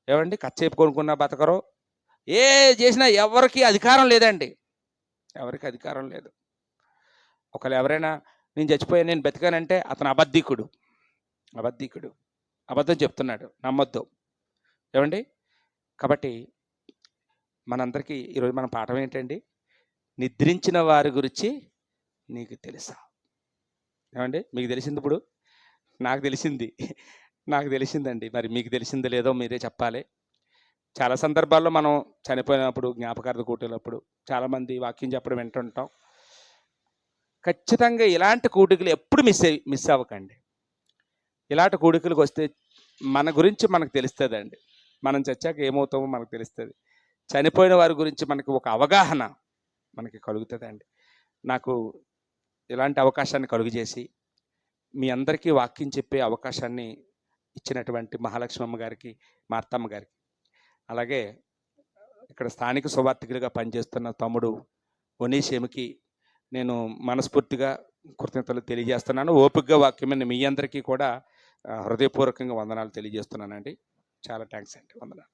ఏమండి కచ్చేపు కొనుక్కున్నా బతకరు, ఏ చేసినా ఎవరికి అధికారం లేదండి, ఎవరికి అధికారం లేదు. ఒకళ్ళు ఎవరైనా నేను చచ్చిపోయాను, నేను బతికానంటే అతను అబద్ధికుడు, అబద్ధం చెప్తున్నాడు, నమ్మొద్దు. ఏమండి, కాబట్టి మనందరికీ ఈరోజు మన పాఠం ఏంటండి? నిద్రించిన వారి గురించి నీకు తెలుసా? ఏమండి, మీకు తెలిసింది? ఇప్పుడు నాకు తెలిసిందండి. మరి మీకు తెలిసిందో లేదో మీరే చెప్పాలి. చాలా సందర్భాల్లో మనం చనిపోయినప్పుడు, జ్ఞాపకార్థ కూటేటప్పుడు చాలామంది వాక్యం చెప్పడం వింటుంటాం. ఖచ్చితంగా ఇలాంటి కూడికలు ఎప్పుడు మిస్ అవ్వకండి. ఇలాంటి కూడికలకు వస్తే మన గురించి మనకు తెలుస్తుందండి. మనం చచ్చాక ఏమవుతామో మనకు తెలుస్తుంది. చనిపోయిన వారి గురించి మనకి ఒక అవగాహన మనకి కలుగుతుందండి. నాకు ఇలాంటి అవకాశాన్ని కలుగజేసి మీ అందరికీ వాక్యం చెప్పే అవకాశాన్ని ఇచ్చినటువంటి మహాలక్ష్మమ్మ గారికి, మా అత్తమ్మ గారికి, అలాగే ఇక్కడ స్థానిక సువార్థికులుగా పనిచేస్తున్న తమ్ముడు ఒనీషేమికి నేను మనస్ఫూర్తిగా కృతజ్ఞతలు తెలియజేస్తున్నాను. ఓపికగా వాక్యమని మీ అందరికీ కూడా హృదయపూర్వకంగా వందనాలు తెలియజేస్తున్నానండి. చాలా థ్యాంక్స్ అండి, వందనాలు.